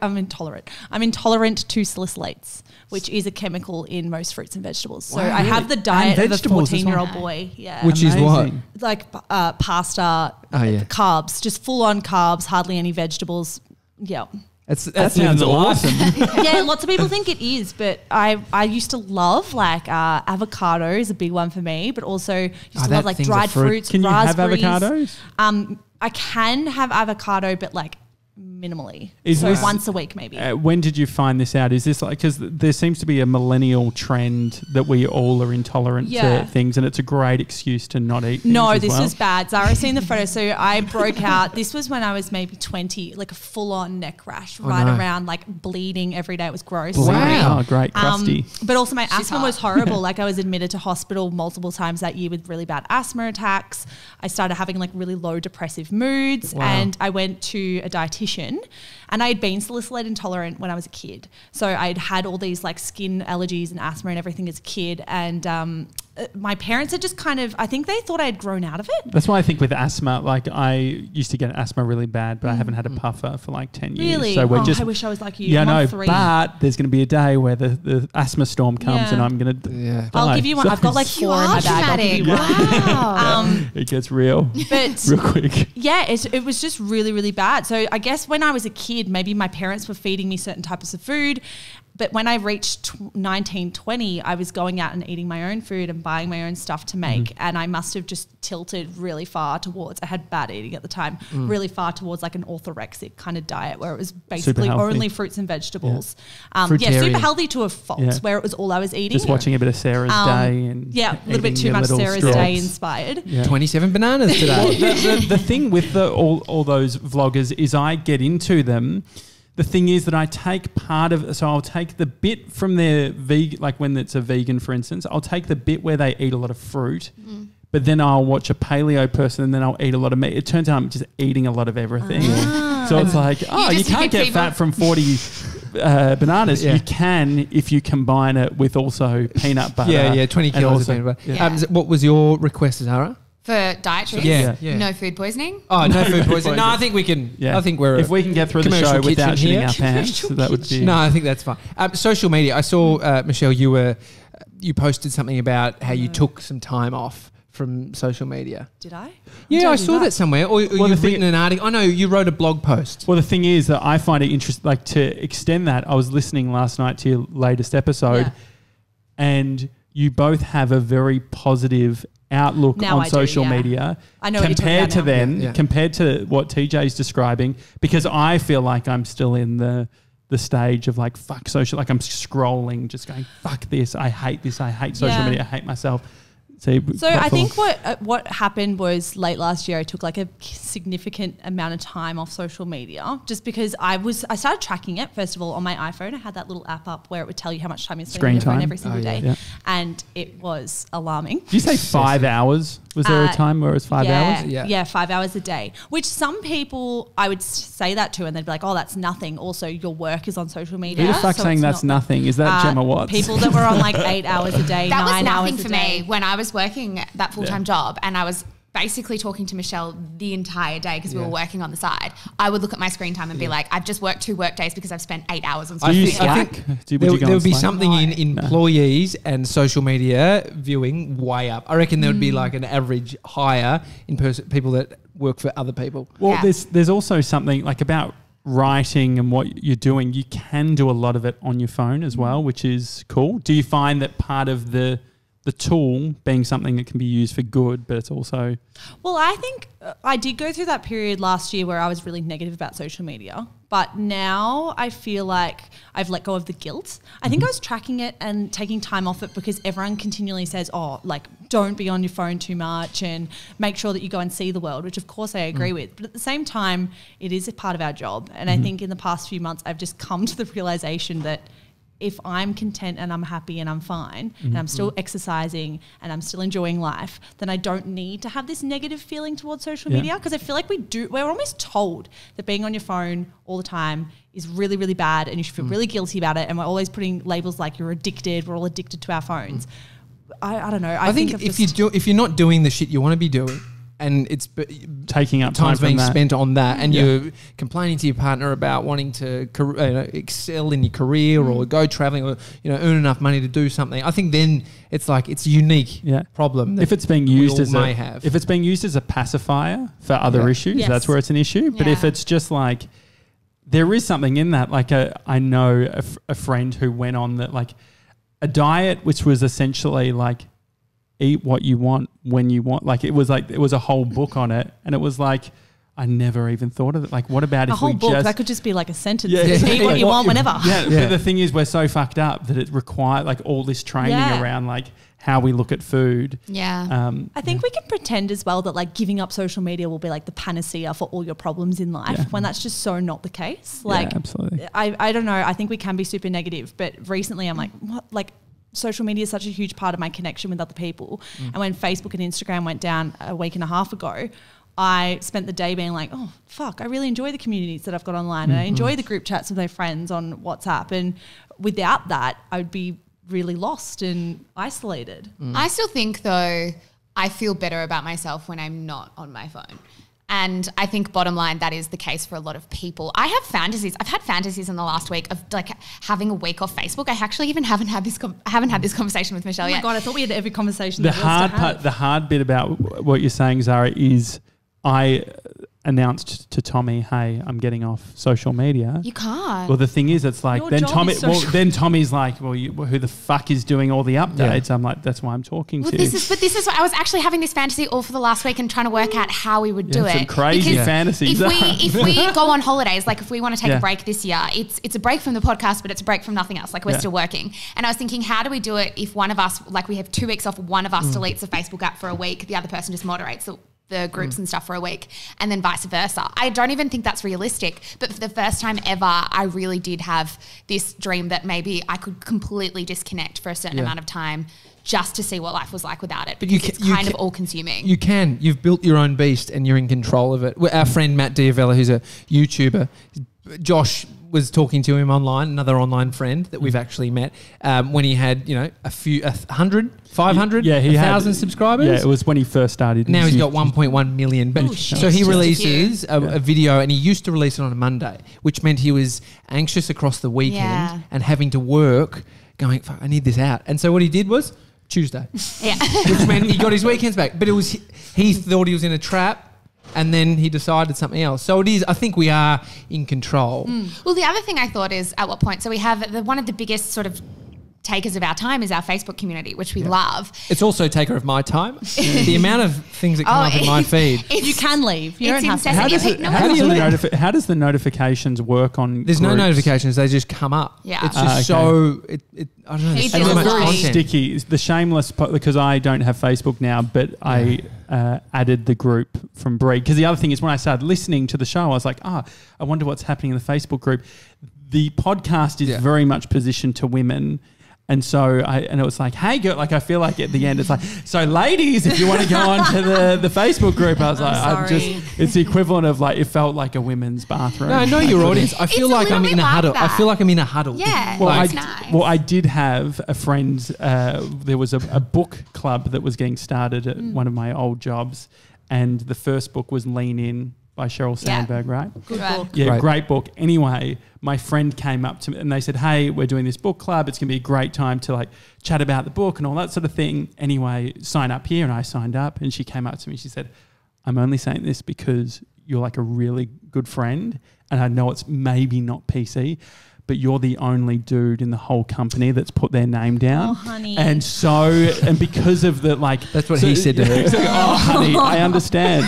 I'm intolerant to salicylates, which is a chemical in most fruits and vegetables. So Wow, I have really? the diet And of a vegetables as well? 14-year-old boy. Yeah. Which is what? Amazing. like pasta, yeah. carbs, just full on carbs, hardly any vegetables. Yeah. That sounds awesome. Yeah, lots of people think it is, but I used to love like avocado is a big one for me, but also used to that love like thing's a dried fruit. fruits, Can you have raspberries. avocados? I can have avocado, but like minimally. Is so this- once a week maybe. When did you find this out? Is this like, because there seems to be a millennial trend that we all are intolerant Yeah. to things, and it's a great excuse to not eat things No, as this well. was bad. Zara's seen the photo. So I broke out. This was when I was maybe 20, like a full-on neck rash right no. around, like bleeding every day. It was gross. Wow. Oh, great, crusty. But also my asthma hot. was horrible. Like I was admitted to hospital multiple times that year with really bad asthma attacks. I started having like really low depressive moods, and I went to a dietitian. And I had been salicylate intolerant when I was a kid. So I'd had all these like skin allergies and asthma and everything as a kid. And my parents had just kind of, I think they thought I had grown out of it. That's why I think with asthma, like I used to get asthma really bad, but I haven't had a puffer for like 10 years. Really? So we're Oh, just, I wish I was like you. Yeah, I'm on no, 3. but there's going to be a day where the asthma storm comes Yeah. and I'm going to Yeah. I'll give you one. I've got like 4 in my bag. I'll give you one. Wow. It gets real, But real quick. yeah, it was just really, really bad. So I guess when I was a kid, maybe my parents were feeding me certain types of food. But when I reached 19, 20, I was going out and eating my own food and buying my own stuff to make. And I must have just tilted really far towards, I had bad eating at the time, really far towards like an orthorexic kind of diet where it was basically healthy. only fruits and vegetables. Yeah, Fruitarian. super healthy to a fault Yeah. where it was all I was eating. Just watching a bit of Sarah's Day and Yeah, a little bit eating too your much little Sarah's straws. Day inspired. Yeah. 27 bananas today. The thing with all those vloggers is I get into them. The thing is that I take part of, so I'll take the bit from their vegan, like when it's a vegan, for instance, I'll take the bit where they eat a lot of fruit, but then I'll watch a paleo person and then I'll eat a lot of meat. It turns out I'm just eating a lot of everything. So it's like, you can't get fat from 40 bananas. Yeah. You can if you combine it with also peanut butter. Yeah, 20 and kilos also- of peanut butter. Yeah. What was your request, Zara? For dietary? Yeah. No food poisoning? Oh, no food poisoning. No, I think we can. Yeah. I think we're. if we can get through the commercial show without kitchen shitting here. our pants, that would be... No, I think that's fine. Social media. I saw Michelle. You posted something about how you took some time off from social media. Did I? Yeah, I do saw that somewhere. Or the you've thing- written an article. I know you wrote a blog post. Well, the thing is that I find it interesting, like to extend that, I was listening last night to your latest episode Yeah. and you both have a very positive outlook Now on I do, social yeah. media I know what you're talking compared about to now. then, Yeah. compared to what TJ's describing, because I feel like I'm still in the stage of like, fuck social, like I'm scrolling, just going, fuck this, I hate this, I hate social Yeah. media, I hate myself. So I think what happened was late last year I took like a significant amount of time off social media just because I started tracking it first of all on my iPhone. I had that little app up where it would tell you how much time you spend on Screen your phone time. every single Oh, yeah. day, Yeah. and it was alarming. Did you say 5 hours? Was there a time where it was 5 hours? Yeah, 5 hours a day, which some people I would say that to and they'd be like, oh, that's nothing. Also, your work is on social media. Who the fuck's so saying it's that's not- nothing? Is that Gemma Watts? People that were on like 8 hours a day, That was 9 hours nothing a for day. me when I was working that full-time job and I was basically talking to Michelle the entire day because we were working on the side, I would look at my screen time and be like, I've just worked 2 work days because I've spent 8 hours on social media. I think there would be something in employees and social media viewing way up. I reckon there would be like an average higher in people that work for other people. Well, there's also something like about writing and what you're doing. You can do a lot of it on your phone as well, which is cool. Do you find that part of the tool being something that can be used for good, but it's also... Well, I think I did go through that period last year where I was really negative about social media, but now I feel like I've let go of the guilt. I think I was tracking it and taking time off it because everyone continually says, don't be on your phone too much and make sure that you go and see the world, which of course I agree with. But at the same time, it is a part of our job. And I think in the past few months, I've just come to the realization that if I'm content and I'm happy and I'm fine and I'm still exercising and I'm still enjoying life, then I don't need to have this negative feeling towards social media, because I feel like we're almost told that being on your phone all the time is really, really bad and you should feel really guilty about it. And we're always putting labels like you're addicted, we're all addicted to our phones. I don't know. I think if you're not doing the shit you want to be doing, and it's taking up time's time being from spent on that, and you're complaining to your partner about wanting to excel in your career or go traveling or earn enough money to do something. I think then it's like it's a unique problem. That if it's being used if it's being used as a pacifier for other issues, that's where it's an issue. But if it's just like there is something in that, like I know a friend who went on that like a diet which was essentially like eat what you want when you want. Like it was a whole book on it, and it was like I never even thought of it. Like, what about if whole we book? just... That could just be like a sentence. Yeah, eat what you want whenever. But the thing is, we're so fucked up that it requires like all this training around like how we look at food. Yeah. I think we can pretend as well that like giving up social media will be like the panacea for all your problems in life when that's just so not the case. Like, absolutely. I don't know. I think we can be super negative, but recently I'm like, what? Like, social media is such a huge part of my connection with other people. And when Facebook and Instagram went down a week and a half ago, I spent the day being like, oh, fuck, I really enjoy the communities that I've got online and I enjoy the group chats with my friends on WhatsApp. And without that, I would be really lost and isolated. I still think, though, I feel better about myself when I'm not on my phone. And I think bottom line, that is the case for a lot of people. I have fantasies. I've had fantasies in the last week of like having a week off Facebook. I actually even haven't had this conversation with Michelle yet. Oh my God, I thought we had every conversation. The hard bit about what you're saying, Zara, is I announced to Tommy, hey, I'm getting off social media. You can't. Well, the thing is, it's like then Tommy's like, well, who the fuck is doing all the updates? I'm like, that's why I'm talking to you. This is what I was actually having this fantasy all for the last week and trying to work out how we would do it. Some crazy fantasies. If we go on holidays, like if we want to take a break this year, it's a break from the podcast, but it's a break from nothing else. Like we're still working. And I was thinking, how do we do it if one of us, like we have 2 weeks off, one of us deletes the Facebook app for a week, the other person just moderates the groups and stuff for a week, and then vice versa. I don't even think that's realistic, but for the first time ever, I really did have this dream that maybe I could completely disconnect for a certain amount of time just to see what life was like without it. But it's kind of all-consuming. You can. You've built your own beast and you're in control of it. Our friend Matt Diavella, who's a YouTuber, Josh was talking to him online, another online friend that we've actually met, when he had, 100, 500, 1,000 subscribers. Yeah, it was when he first started. Now he's got 1.1 million. But so he releases a video, and he used to release it on a Monday, which meant he was anxious across the weekend and having to work, going, fuck, I need this out. And so what he did was Tuesday. Yeah. Which meant he got his weekends back. But he thought he was in a trap. And then he decided something else. So it is, I think we are in control. Well, the other thing I thought is at what point, so we have one of the biggest sort of takers of our time is our Facebook community, which we love. It's also a taker of my time. The amount of things that come up in my feed. You can leave. You don't have to. How does the notifications work on There's groups? no notifications. They just come up. Yeah. It's just so... I don't know. It's so much very content. sticky. The Shameless... Because I don't have Facebook now, but I added the group from Breed. Because the other thing is when I started listening to the show, I was like, I wonder what's happening in the Facebook group. The podcast is very much positioned to women. And so it was like, hey, girl, like I feel like at the end it's like, so ladies, if you want to go on to the Facebook group, I was like, it's the equivalent of like, it felt like a women's bathroom. No, I know your audience. I feel like I'm in a huddle. That. I feel like I'm in a huddle. Yeah, nice. Well, I did have a friend, there was a book club that was getting started at one of my old jobs. and the first book was Lean In by Sheryl Sandberg, right? Good book. Yeah, great book. Anyway, my friend came up to me and they said, hey, we're doing this book club. It's going to be a great time to like chat about the book and all that sort of thing. Anyway, sign up here. And I signed up and she came up to me. She said, I'm only saying this because you're like a really good friend and I know it's maybe not PC, but you're the only dude in the whole company that's put their name down. Oh, honey. And because of the like... That's what he said to her. Oh, honey, I understand.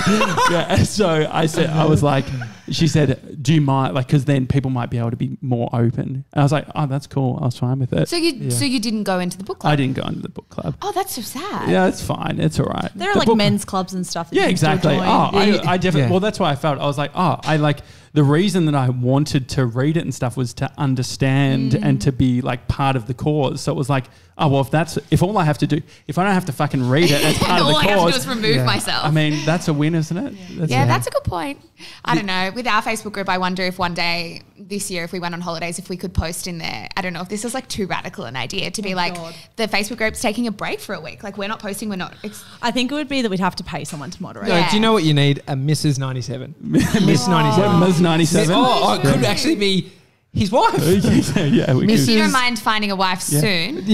Yeah, so I was like, she said, do you mind? Like, because then people might be able to be more open. And I was like, oh, that's cool. I was fine with it. So you didn't go into the book club? I didn't go into the book club. Oh, that's so sad. Yeah, it's fine. It's all right. There are like men's clubs and stuff. That Yeah, you can still exactly. join. I definitely. Well, that's why I felt. I was like, I like the reason that I wanted to read it and stuff was to understand and to be like part of the cause. So it was like, oh well, if all I have to do, if I don't have to fucking read it as part of the all cause, I have to do is remove myself. I mean, that's a win, isn't it? That's a good point. I don't know. With our Facebook group, I wonder if one day this year, if we went on holidays, if we could post in there. I don't know if this is like too radical an idea to be the Facebook group's taking a break for a week. Like we're not posting. We're not. I think it would be that we'd have to pay someone to moderate. No, do you know what you need? A Mrs. 97. Miss 97. Ms. 97. Oh, it could actually be his wife. Yeah, we You could. don't mind finding a wife soon?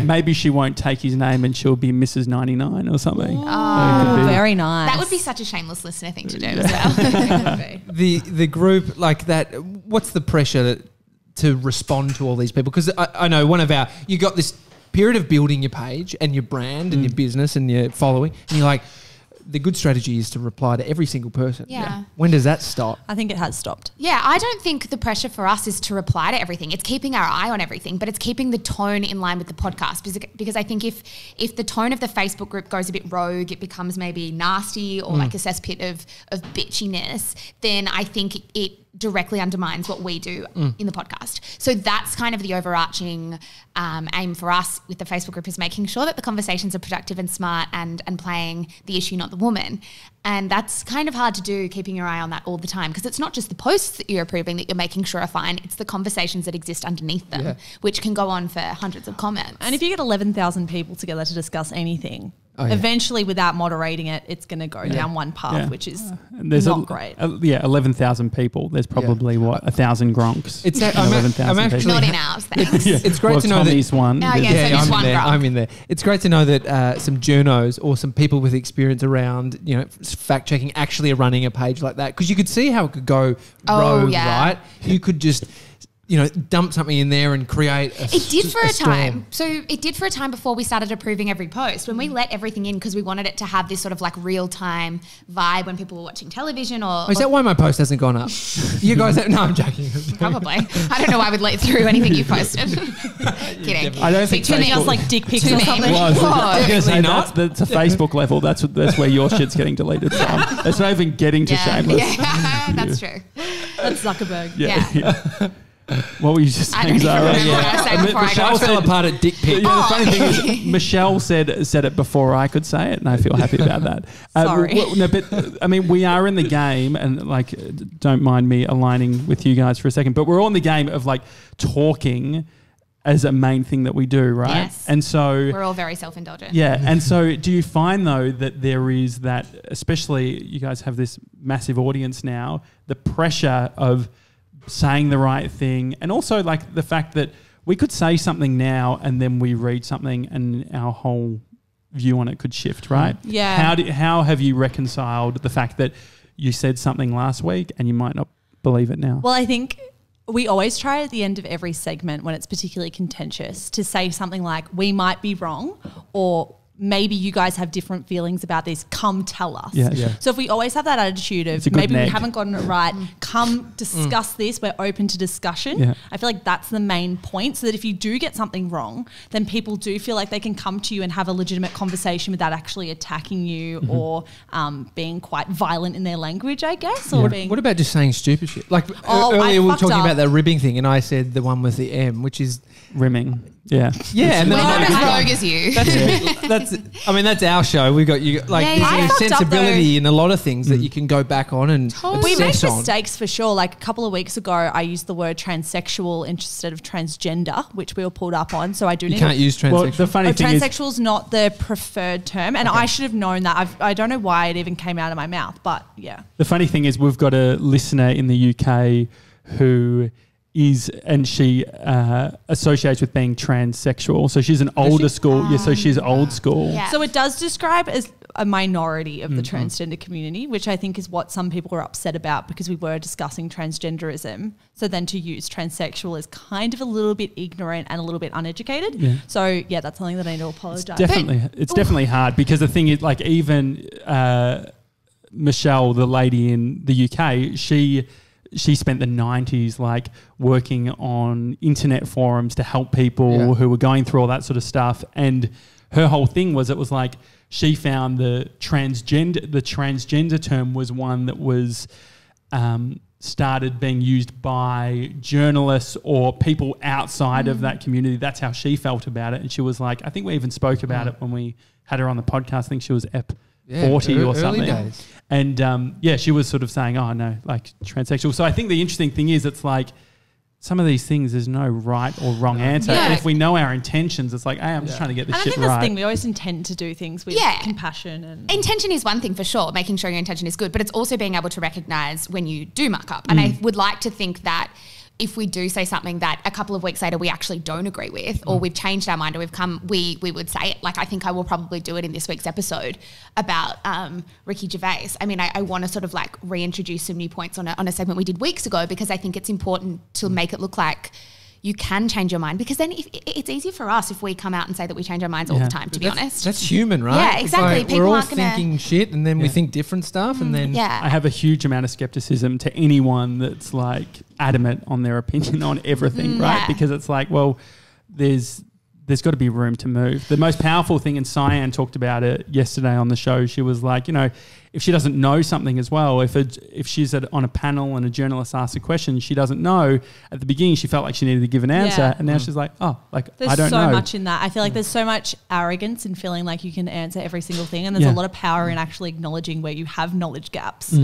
Maybe she won't take his name and she'll be Mrs. 99 or something. Oh, very nice. That would be such a shameless listener thing to do as well. The group like that, what's the pressure to respond to all these people? Because I know you got this period of building your page and your brand and your business and your following, and you're like, the good strategy is to reply to every single person. Yeah. When does that stop? I think it has stopped. Yeah, I don't think the pressure for us is to reply to everything. It's keeping our eye on everything, but it's keeping the tone in line with the podcast. Because I think if the tone of the Facebook group goes a bit rogue, it becomes maybe nasty or like a cesspit of bitchiness, then I think it directly undermines what we do in the podcast. So that's kind of the overarching aim for us with the Facebook group, is making sure that the conversations are productive and smart and playing the issue, not the woman. And that's kind of hard to do, keeping your eye on that all the time, because it's not just the posts that you're approving that you're making sure are fine, it's the conversations that exist underneath them, which can go on for hundreds of comments. And if you get 11,000 people together to discuss anything, eventually without moderating it, it's going to go down one path, which is not great. 11,000 people. There's probably 1,000 gronks. It's 11,000 people. Not in ours, thanks. It's great to know Tommy's that. one. Oh, yeah, so just one gronk. I'm in there. It's great to know that some journos or some people with experience around, fact checking actually are running a page like that, because you could see how it could go rogue, right? You could just dump something in there and create a It did for a storm. time. So it did for a time before we started approving every post. When we let everything in, because we wanted it to have this sort of like real-time vibe when people were watching television or... Is that why my post hasn't gone up? You guys have... No, I'm joking. Probably. I don't know why we'd let through anything you posted. Kidding. I don't think Too many Facebook... like dick pics Too or many. something. I was going to say, not. that's a Facebook level. That's where your shit's getting deleted from. That's not even getting to Shameless. Yeah, that's true. That's Zuckerberg. Yeah. What were you just I saying, don't even Zara? remember what I was saying before I Michelle got fell apart at dick pic. Yeah, the funny thing is, Michelle said it before I could say it, and I feel happy about that. Sorry. No, but I mean, we are in the game, and like, don't mind me aligning with you guys for a second, but we're all in the game of like talking as a main thing that we do, right? Yes. And so We're all very self-indulgent. yeah. And so do you find though that there is that, especially you guys have this massive audience now, the pressure of saying the right thing, and also like the fact that we could say something now and then we read something and our whole view on it could shift, right? Yeah. How have you reconciled the fact that you said something last week and you might not believe it now? Well, I think we always try at the end of every segment, when it's particularly contentious, to say something like, we might be wrong, or maybe you guys have different feelings about this, come tell us. Yeah. So if we always have that attitude It's a of good maybe we neg. haven't gotten it right, come discuss this, we're open to discussion. Yeah. I feel like that's the main point, so that if you do get something wrong, then people do feel like they can come to you and have a legitimate conversation without actually attacking you or being quite violent in their language, I guess. Or being What about just saying stupid shit? Like Oh, I earlier we were fucked talking up. about that ribbing thing, and I said the one with the M, which is Rimming. Yeah. and We're then not I'm as like, rogue as you. That's that's our show. We got you like Yeah, yeah. there's I a fucked up, sensibility in a lot of things that you can go back on and We make obsess on. mistakes for sure. Like a couple of weeks ago, I used the word transsexual instead of transgender, which we were pulled up on. So I do You need can't use transsexual. Well, the funny thing is, transsexual is not the preferred term, and I should have known that. I don't know why it even came out of my mouth, but yeah. the funny thing is, we've got a listener in the UK who is, and she associates with being transsexual. So she's an older school. Yeah, so she's old school. Yeah. So it does describe as a minority of the transgender community, which I think is what some people are upset about because we were discussing transgenderism. So then to use transsexual is kind of a little bit ignorant and a little bit uneducated. Yeah. So yeah, that's something that I need to apologise. It's definitely hard because the thing is, like, even Michele, the lady in the UK, she spent the 90s like working on internet forums to help people who were going through all that sort of stuff. And her whole thing was, it was like she found the transgender term was one that was started being used by journalists or people outside of that community. That's how she felt about it. And she was like, I think we even spoke about it when we had her on the podcast. I think she was 40 or something. Days. And she was sort of saying, oh no, like transsexual. So I think the interesting thing is, it's like some of these things, there's no right or wrong answer. Yeah. And if we know our intentions, it's like, hey, I'm just trying to get this And I shit think that's right. the thing. We always intend to do things with compassion and Intention is one thing for sure, making sure your intention is good, but it's also being able to recognize when you do muck up. And I would like to think that if we do say something that a couple of weeks later we actually don't agree with, or we've changed our mind, or we would say it. Like, I think I will probably do it in this week's episode about Ricky Gervais. I mean, I want to sort of like reintroduce some new points on a segment we did weeks ago, because I think it's important to make it look like you can change your mind, because then it's easier for us if we come out and say that we change our minds all the time, to be honest. That's human, right? Yeah, exactly. It's like People we're all aren't gonna- thinking shit, and then we think different stuff, and then I have a huge amount of skepticism to anyone that's like adamant on their opinion on everything, right? Yeah. Because it's like, well, there's got to be room to move. The most powerful thing, and Cyan talked about it yesterday on the show, she was like, you know, if she doesn't know something as well, if she's on a panel and a journalist asks a question she doesn't know, at the beginning she felt like she needed to give an answer, and now she's like, oh, like, there's I don't know. so much in that. I feel like there's so much arrogance in feeling like you can answer every single thing, and there's a lot of power in actually acknowledging where you have knowledge gaps.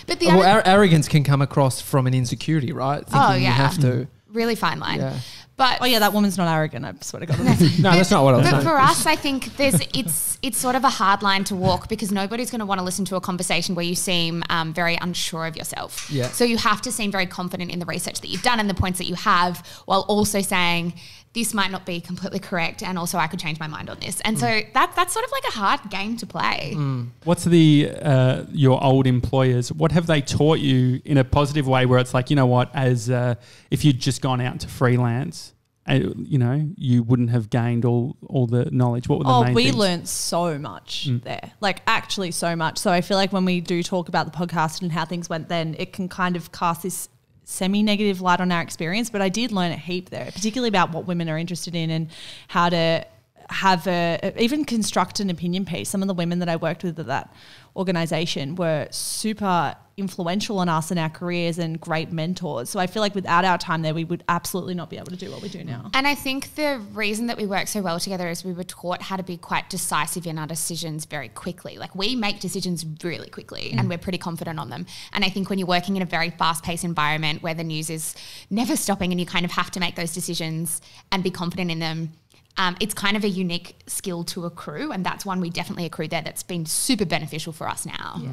But the well, other, arrogance can come across from an insecurity, right? Thinking you have to. really fine line. Yeah. But Oh yeah, that woman's not arrogant. I swear to God. No, that's not what I was But saying. for us, I think it's sort of a hard line to walk, because nobody's going to want to listen to a conversation where you seem very unsure of yourself. Yeah. So you have to seem very confident in the research that you've done and the points that you have, while also saying this might not be completely correct, and also I could change my mind on this. And so that's sort of like a hard game to play. What's your old employers, what have they taught you in a positive way, where it's like, you know what, as if you'd just gone out to freelance, you know, you wouldn't have gained all the knowledge? What were the main we things? learned so much there, like actually so much. So I feel like when we do talk about the podcast and how things went, then it can kind of cast this semi-negative light on our experience. But I did learn a heap there, particularly about what women are interested in and how to have even construct an opinion piece. Some of the women that I worked with at that organisation were super influential on us in our careers and great mentors. So I feel like without our time there, we would absolutely not be able to do what we do now. And I think the reason that we work so well together is we were taught how to be quite decisive in our decisions very quickly. Like, we make decisions really quickly and we're pretty confident on them. And I think when you're working in a very fast-paced environment where the news is never stopping and you kind of have to make those decisions and be confident in them, it's kind of a unique skill to accrue, and that's one we definitely accrued there that's been super beneficial for us now. Yeah.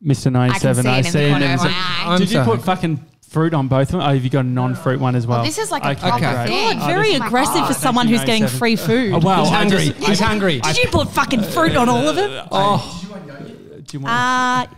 Mr. 97, I can see it in the corner of my eye. Did you put fucking fruit on both of them? Oh, have you got a non-fruit one as well? Well, this is like a Okay, proper great. thing. God, very Oh my aggressive God. for someone Thank you, who's getting 97. free food. Oh, wow. He's hungry. He's hungry. Did you put fucking fruit on all of them? Do you want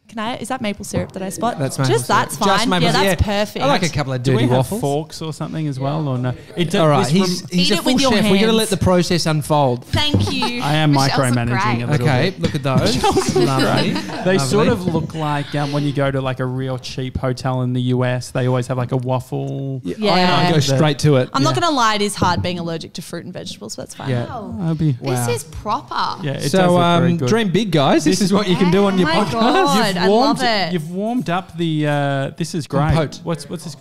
Can I? Is that maple syrup that I spot? That's maple Just that's syrup. Just fine. maple Yeah, syrup. that's perfect. I like a couple of do we dirty have waffles. forks or something as well, or no? All right, he's Eat a it full with your chef. We're going to hands. let the process unfold. Thank you. I am Michelle's look micromanaging great. a little Okay, bit. look at those. Lovely. They Lovely. sort of look like when you go to like a real cheap hotel in the US, they always have like a waffle. Yeah. I go straight to it. I'm not going to lie. It is hard being allergic to fruit and vegetables, but that's fine. Yeah. Wow. I'll be, This is proper. yeah, it does So look very good. dream big, guys. This is what you can do on your my podcast. God. I love it. You've warmed up the. This is great. Compote. What's this?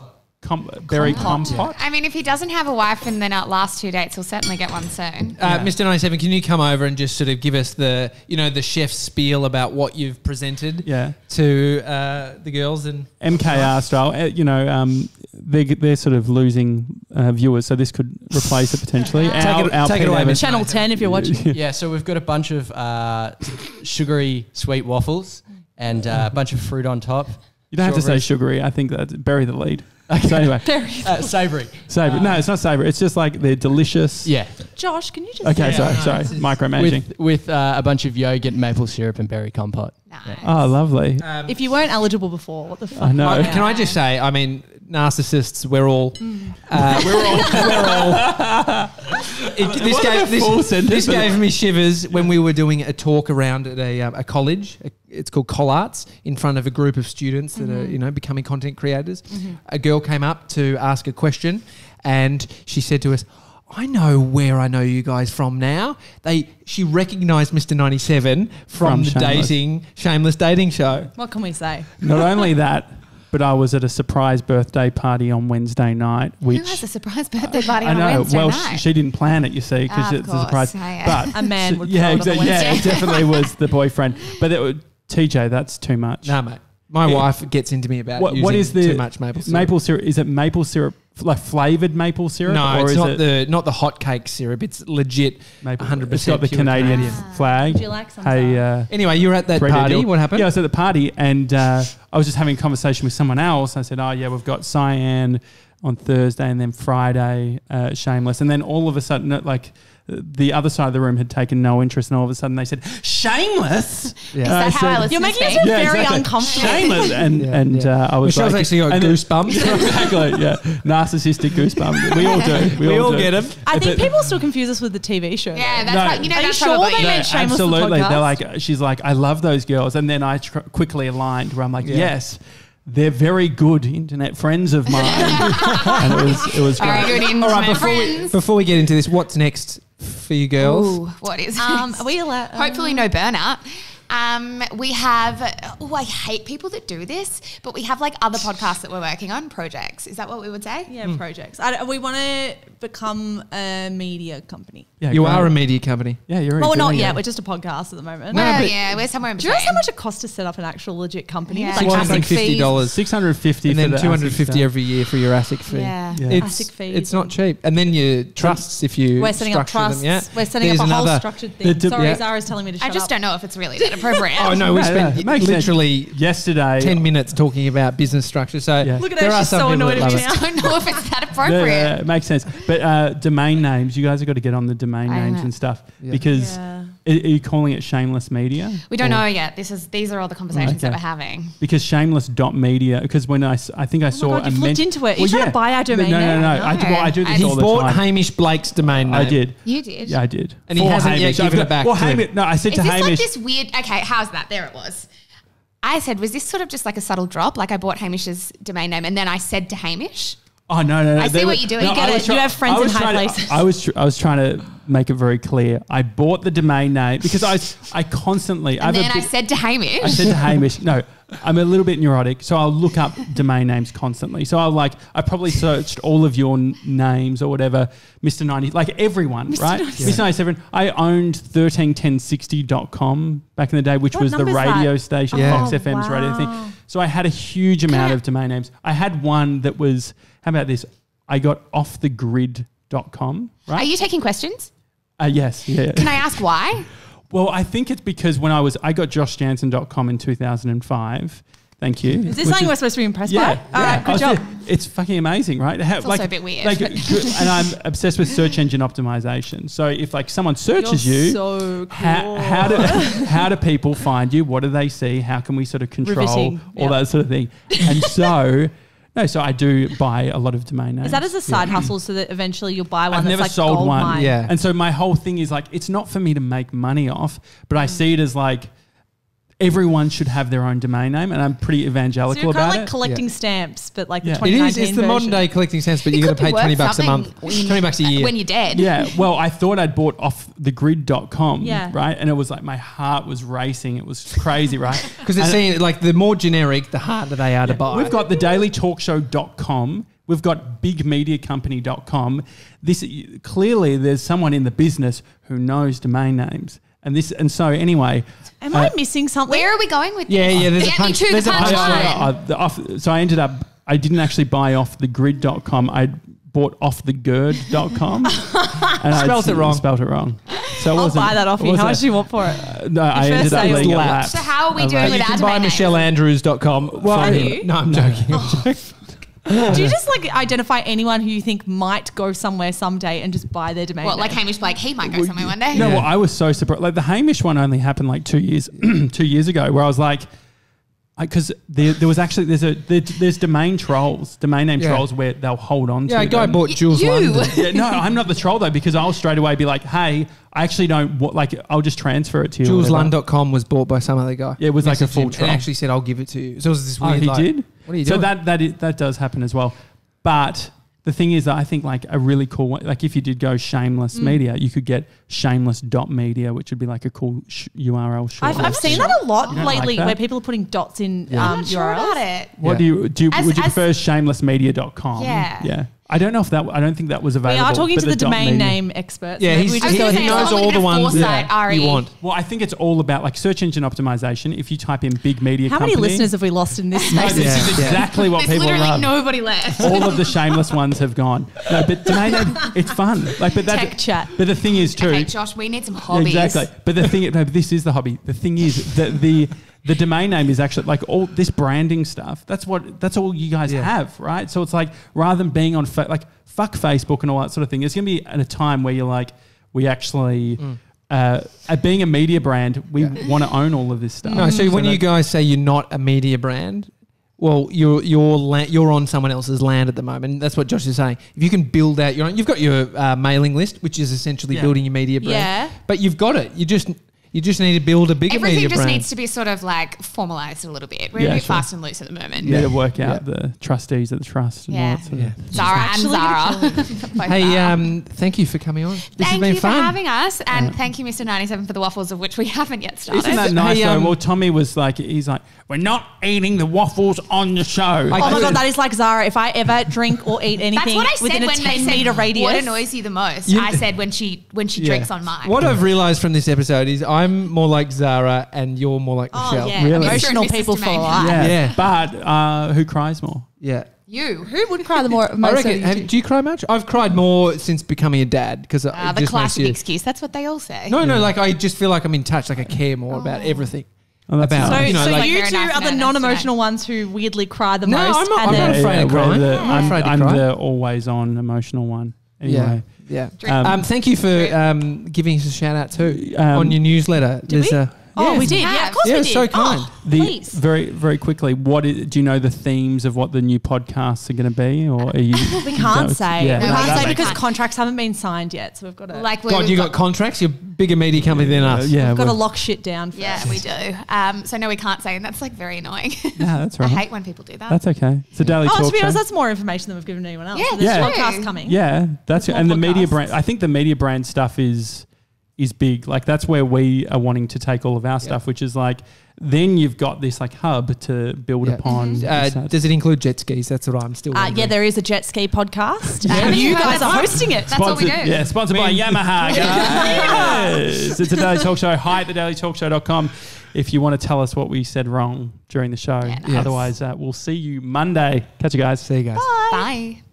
berry compote. I mean, if he doesn't have a wife in the last 2 dates, he'll certainly get one soon. Mr. 97, can you come over and just sort of give us the chef's spiel about what you've presented to the girls and MKR style? They're sort of losing viewers, so this could replace it potentially. Take it away, Channel 10 if you're watching. Yeah, so we've got a bunch of sugary sweet waffles and a bunch of fruit on top. You don't have to say sugary. I think that's bury the lead. Okay. So anyway, savoury. Savoury. No, it's not savoury. It's just like they're delicious. Yeah. Josh, can you just? Okay, sorry. Micromanaging. With a bunch of yogurt, maple syrup, and berry compote. Nice. Oh, lovely. If you weren't eligible before, what the fuck? I know. Can I just say, I mean, narcissists, we're all. This gave me shivers when we were doing a talk around at a college. It's called Collarts, in front of a group of students that are becoming content creators. A girl came up to ask a question, and she said to us, I know you guys from now. She recognised Mr. 97 from the Shameless dating show. What can we say? Not only that, but I was at a surprise birthday party on Wednesday night. Who has a surprise birthday party on Wednesday night? Well, she didn't plan it, you see, because it's a surprise. Yeah. But a man would it definitely was the boyfriend. But TJ, that's too much. No, mate. My wife gets into me about what is too much maple syrup. Maple syrup, is it maple syrup, like flavoured maple syrup? No, or it's not the hot cake syrup. It's legit 100%. It's got the Canadian flag. Would you like some? Anyway, you were at that party. What happened? Yeah, I was at the party and I was just having a conversation with someone else. I said, we've got Cyan on Thursday and then Friday, Shameless. And then all of a sudden, the other side of the room had taken no interest, and all of a sudden they said, "Shameless." Yeah. Is that how I was? You're making us very uncomfortable. Shameless, and I was Michelle's actually got goosebumps. Exactly, yeah, narcissistic goosebumps. We all do. We all get them. I think people still confuse us with the TV show. Yeah, that's right. Are you that's sure they meant Shameless? Absolutely. The podcast? They're she's like, I love those girls, and then I quickly aligned where I'm like, yes. They're very good internet friends of mine. And it was great. Very good internet All right, friends. before we get into this, what's next for you girls? Ooh, what is Are we allowed? Hopefully no burnout. We have, I hate people that do this, but we have other podcasts that we're working on, projects. Is that what we would say? Yeah, projects. We want to become a media company. Yeah, you are a media company. Yeah, you're. Well, we're not yet. We're just a podcast at the moment. Well, yeah, we're somewhere in between. Do you realize how much it costs to set up an actual legit company? Yeah. $650. $650, and then $250 every year for your ASIC fee. Yeah. ASIC fees. It's not cheap. And then your trusts, if you we're setting up trusts. Them, we're setting up a whole structured thing. Sorry, Zara's telling me to shut up. I just don't know if it's really that appropriate. Oh no, we spent literally yesterday 10 minutes talking about business structure. So look at her, she's so annoyed at me now. I don't know if it's that appropriate. Yeah, it makes sense. But domain names, you guys have got to get on the domain names and stuff because are you calling it Shameless Media? We don't know yet. These are all the conversations that we're having. Because shameless.media, because when I think I saw you've looked into it. Are you trying to buy our domain name? No. I do this all the time. He bought Hamish Blake's domain name. I did. You did? Yeah, I did. And he hasn't yet given it back to him. No, I said to Hamish. Is this this weird, okay, how's that? There it was. I said, was this sort of just like a subtle drop? Like I bought Hamish's domain name and then I said to Hamish. Oh, no. I see what you're doing. You have friends in high places. I was trying to make it very clear. I bought the domain name because I constantly. And then I said to Hamish. I said to Hamish, no, I'm a little bit neurotic, so I'll look up domain names constantly. So I probably searched all of your names or whatever, Mr. 90, like everyone, right? Mr. 97. I owned 131060.com back in the day, which was the radio station, Fox FM's radio thing. So I had a huge amount of domain names. I had one that was, how about this? I got offthegrid.com, right? Are you taking questions? Yes. Yeah. Can I ask why? Well, I think it's because when I got joshjanssen.com in 2005. Thank you. Is this something we're supposed to be impressed by? All right, good job. It's fucking amazing, right? It's also a bit weird. And I'm obsessed with search engine optimization. So if someone searches you, so cool. how do people find you? What do they see? How can we sort of control all that sort of thing? And so... No, so I do buy a lot of domain names. Is that as a side hustle so that eventually you'll buy one I've that's never like sold gold one. mine? Yeah. And so my whole thing is it's not for me to make money off, but I see it as everyone should have their own domain name, and I'm pretty evangelical so you're kind about of like collecting stamps, but like the Yeah. 2019 It is. It's the modern day collecting stamps, but you're going to pay $20 a month, $20 a year. When you're dead. Yeah, well, I thought I'd bought offthegrid.com, Yeah. right? And it was my heart was racing. It was crazy, right? Because it's saying the more generic, the harder they are to buy. We've got thedailytalkshow.com, We've got bigmediacompany.com. This clearly there's someone in the business who knows domain names. And so anyway, Am I missing something? Where are we going with Yeah, this? yeah. There's a Get me punch. to the There's a punchline. So I ended up, I didn't actually buy off the grid.com. I bought off the gird.com. And Spelt it wrong. Spelt it wrong. So it I'll wasn't- buy that off it you. How wasn't- much do you want for it? No, I first ended up sale letting it lapsed. lapse. So how are we doing Like, with You our can buy domain names? MichelleAndrews.com. Well, Are you? No, I'm joking. Do you just like identify anyone who you think might go somewhere someday and just buy their domain What, like name? Hamish Blake, he might go somewhere one day. No, Yeah. well, I was so surprised. Like the Hamish one only happened like 2 years, 2 years ago, where I was like, because there was actually there's domain trolls, domain name Yeah. trolls where they'll hold on to Yeah, a guy them. bought Jules You. London. Yeah, no, I'm not the troll though, because I'll straight away be like, hey, I actually don't I'll just transfer it to you. or whatever. JulesLund.com was bought by some other guy. Yeah, it was like a Messaged full him troll. and actually said, I'll give it to you. So it was this Oh, weird, he like, did? what are you So doing? that does happen as well. But the thing is that I think like a really cool one, like if you did go Shameless Media, you could get shameless.media, which would be like a cool URL short. I've seen that a lot You don't lately like that? where people are putting dots in I'm not sure URLs. about it. What Yeah. would you As- prefer shamelessmedia.com? Yeah. Yeah. I don't know if that, I don't think that was We available. are talking but to the domain .media. name experts. Yeah, Maybe he's, we he, just go gonna he say, knows someone all the with a ones foresight, that RE. you want. Well, I think it's all about like search engine optimization. If you type in big media How company. many listeners have we lost in this No, space? this Yeah. is exactly what There's people literally love. nobody left. All of the shameless ones have gone. No, but domain name, it's fun. Like, but that, Tech chat. But the thing is too. Okay, Josh, we need some Yeah, hobbies. exactly. But the thing, no, this is the hobby. The thing is that the domain name is actually like all this branding stuff. That's all you guys Yeah. have, right? So it's like rather than being on like fuck Facebook and all that sort of thing, it's going to be at a time where you're like, we actually, at being a media brand, we want to own all of this stuff. No, so when that- you guys say you're not a media brand, well, you're on someone else's land at the moment. That's what Josh is saying. If you can build out your own, you've got your mailing list, which is essentially Yeah. building your media brand. Yeah. But you've got it. You just need to build a bigger Everything media just brand. needs to be sort of like formalized a little bit. We're Yeah, a bit sure. fast and loose at the moment. you need to work out the trustees of the trust and all Yeah. that sort Yeah. of Zara and Actually Zara. Both Hey, Zara. thank you for coming on. This has Thank been you fun. for having us, and thank you, Mr. 97, for the waffles, of which we haven't yet started. Isn't that nice Hey, though? Well, Tommy was like, he's like, we're not eating the waffles on the show. Oh my God, that is like Zara. If I ever drink or eat anything That's what I said within a when they 10-meter said, radius. what annoys you the most? You- I said when she drinks on mine. What I've realised from this episode is I'm more like Zara and you're more like Oh, Michelle. yeah. Really? Emotional Mr. and Mrs. people for Domain. life. yeah. Yeah. But who cries more? Yeah. You. Who would cry the more? I Most reckon. Do you cry much? I've cried more since becoming a dad because The classic excuse. That's what they all say. No, like I just feel like I'm in touch. Like I care more about everything. Oh, that's About- So, nice. you know, so like- you Very two nice are the notice non-emotional ones who weirdly cry the No, most. I'm not- and I'm then- not afraid of we're crying. the- I'm not afraid to I'm cry. the always on emotional one. Anyway. Yeah. Um, Thank you for giving us a shout out too on your newsletter. Did we? Oh, Yes. we did. Yeah, of course Yeah, we it's did. so kind. Oh, The please. very very quickly, do you know the themes of what the new podcasts are going to be, or are you? We can't say. Yeah, we no, can't that say makes because sense. contracts haven't been signed yet. So we've got to God, you got contracts. You're a bigger media company than us. yeah, we've got to well, lock shit down. First. Yeah, we do. So no, we can't say, and that's like very annoying. yeah, that's I right. hate when people do that. That's okay. It's a daily Oh, talk to be honest, show. that's more information than we've given anyone else. Yeah, So there's yeah. podcast coming. Yeah, that's There's and more the media podcasts. brand. I think the media brand stuff is big. Like that's where we are wanting to take all of our stuff, which is like then you've got this like hub to build Yeah. upon. Does it include jet skis? That's what I'm still. Yeah, wondering. there is a jet ski podcast, Yeah. and you Yeah. guys are hosting it. That's what we do. Yeah, sponsored by Yamaha, guys. It's a Daily Talk Show. Hi at thedailytalkshow.com if you want to tell us what we said wrong during the show. Yeah, nice. Otherwise, we'll see you Monday. Catch you guys. See you guys. Bye.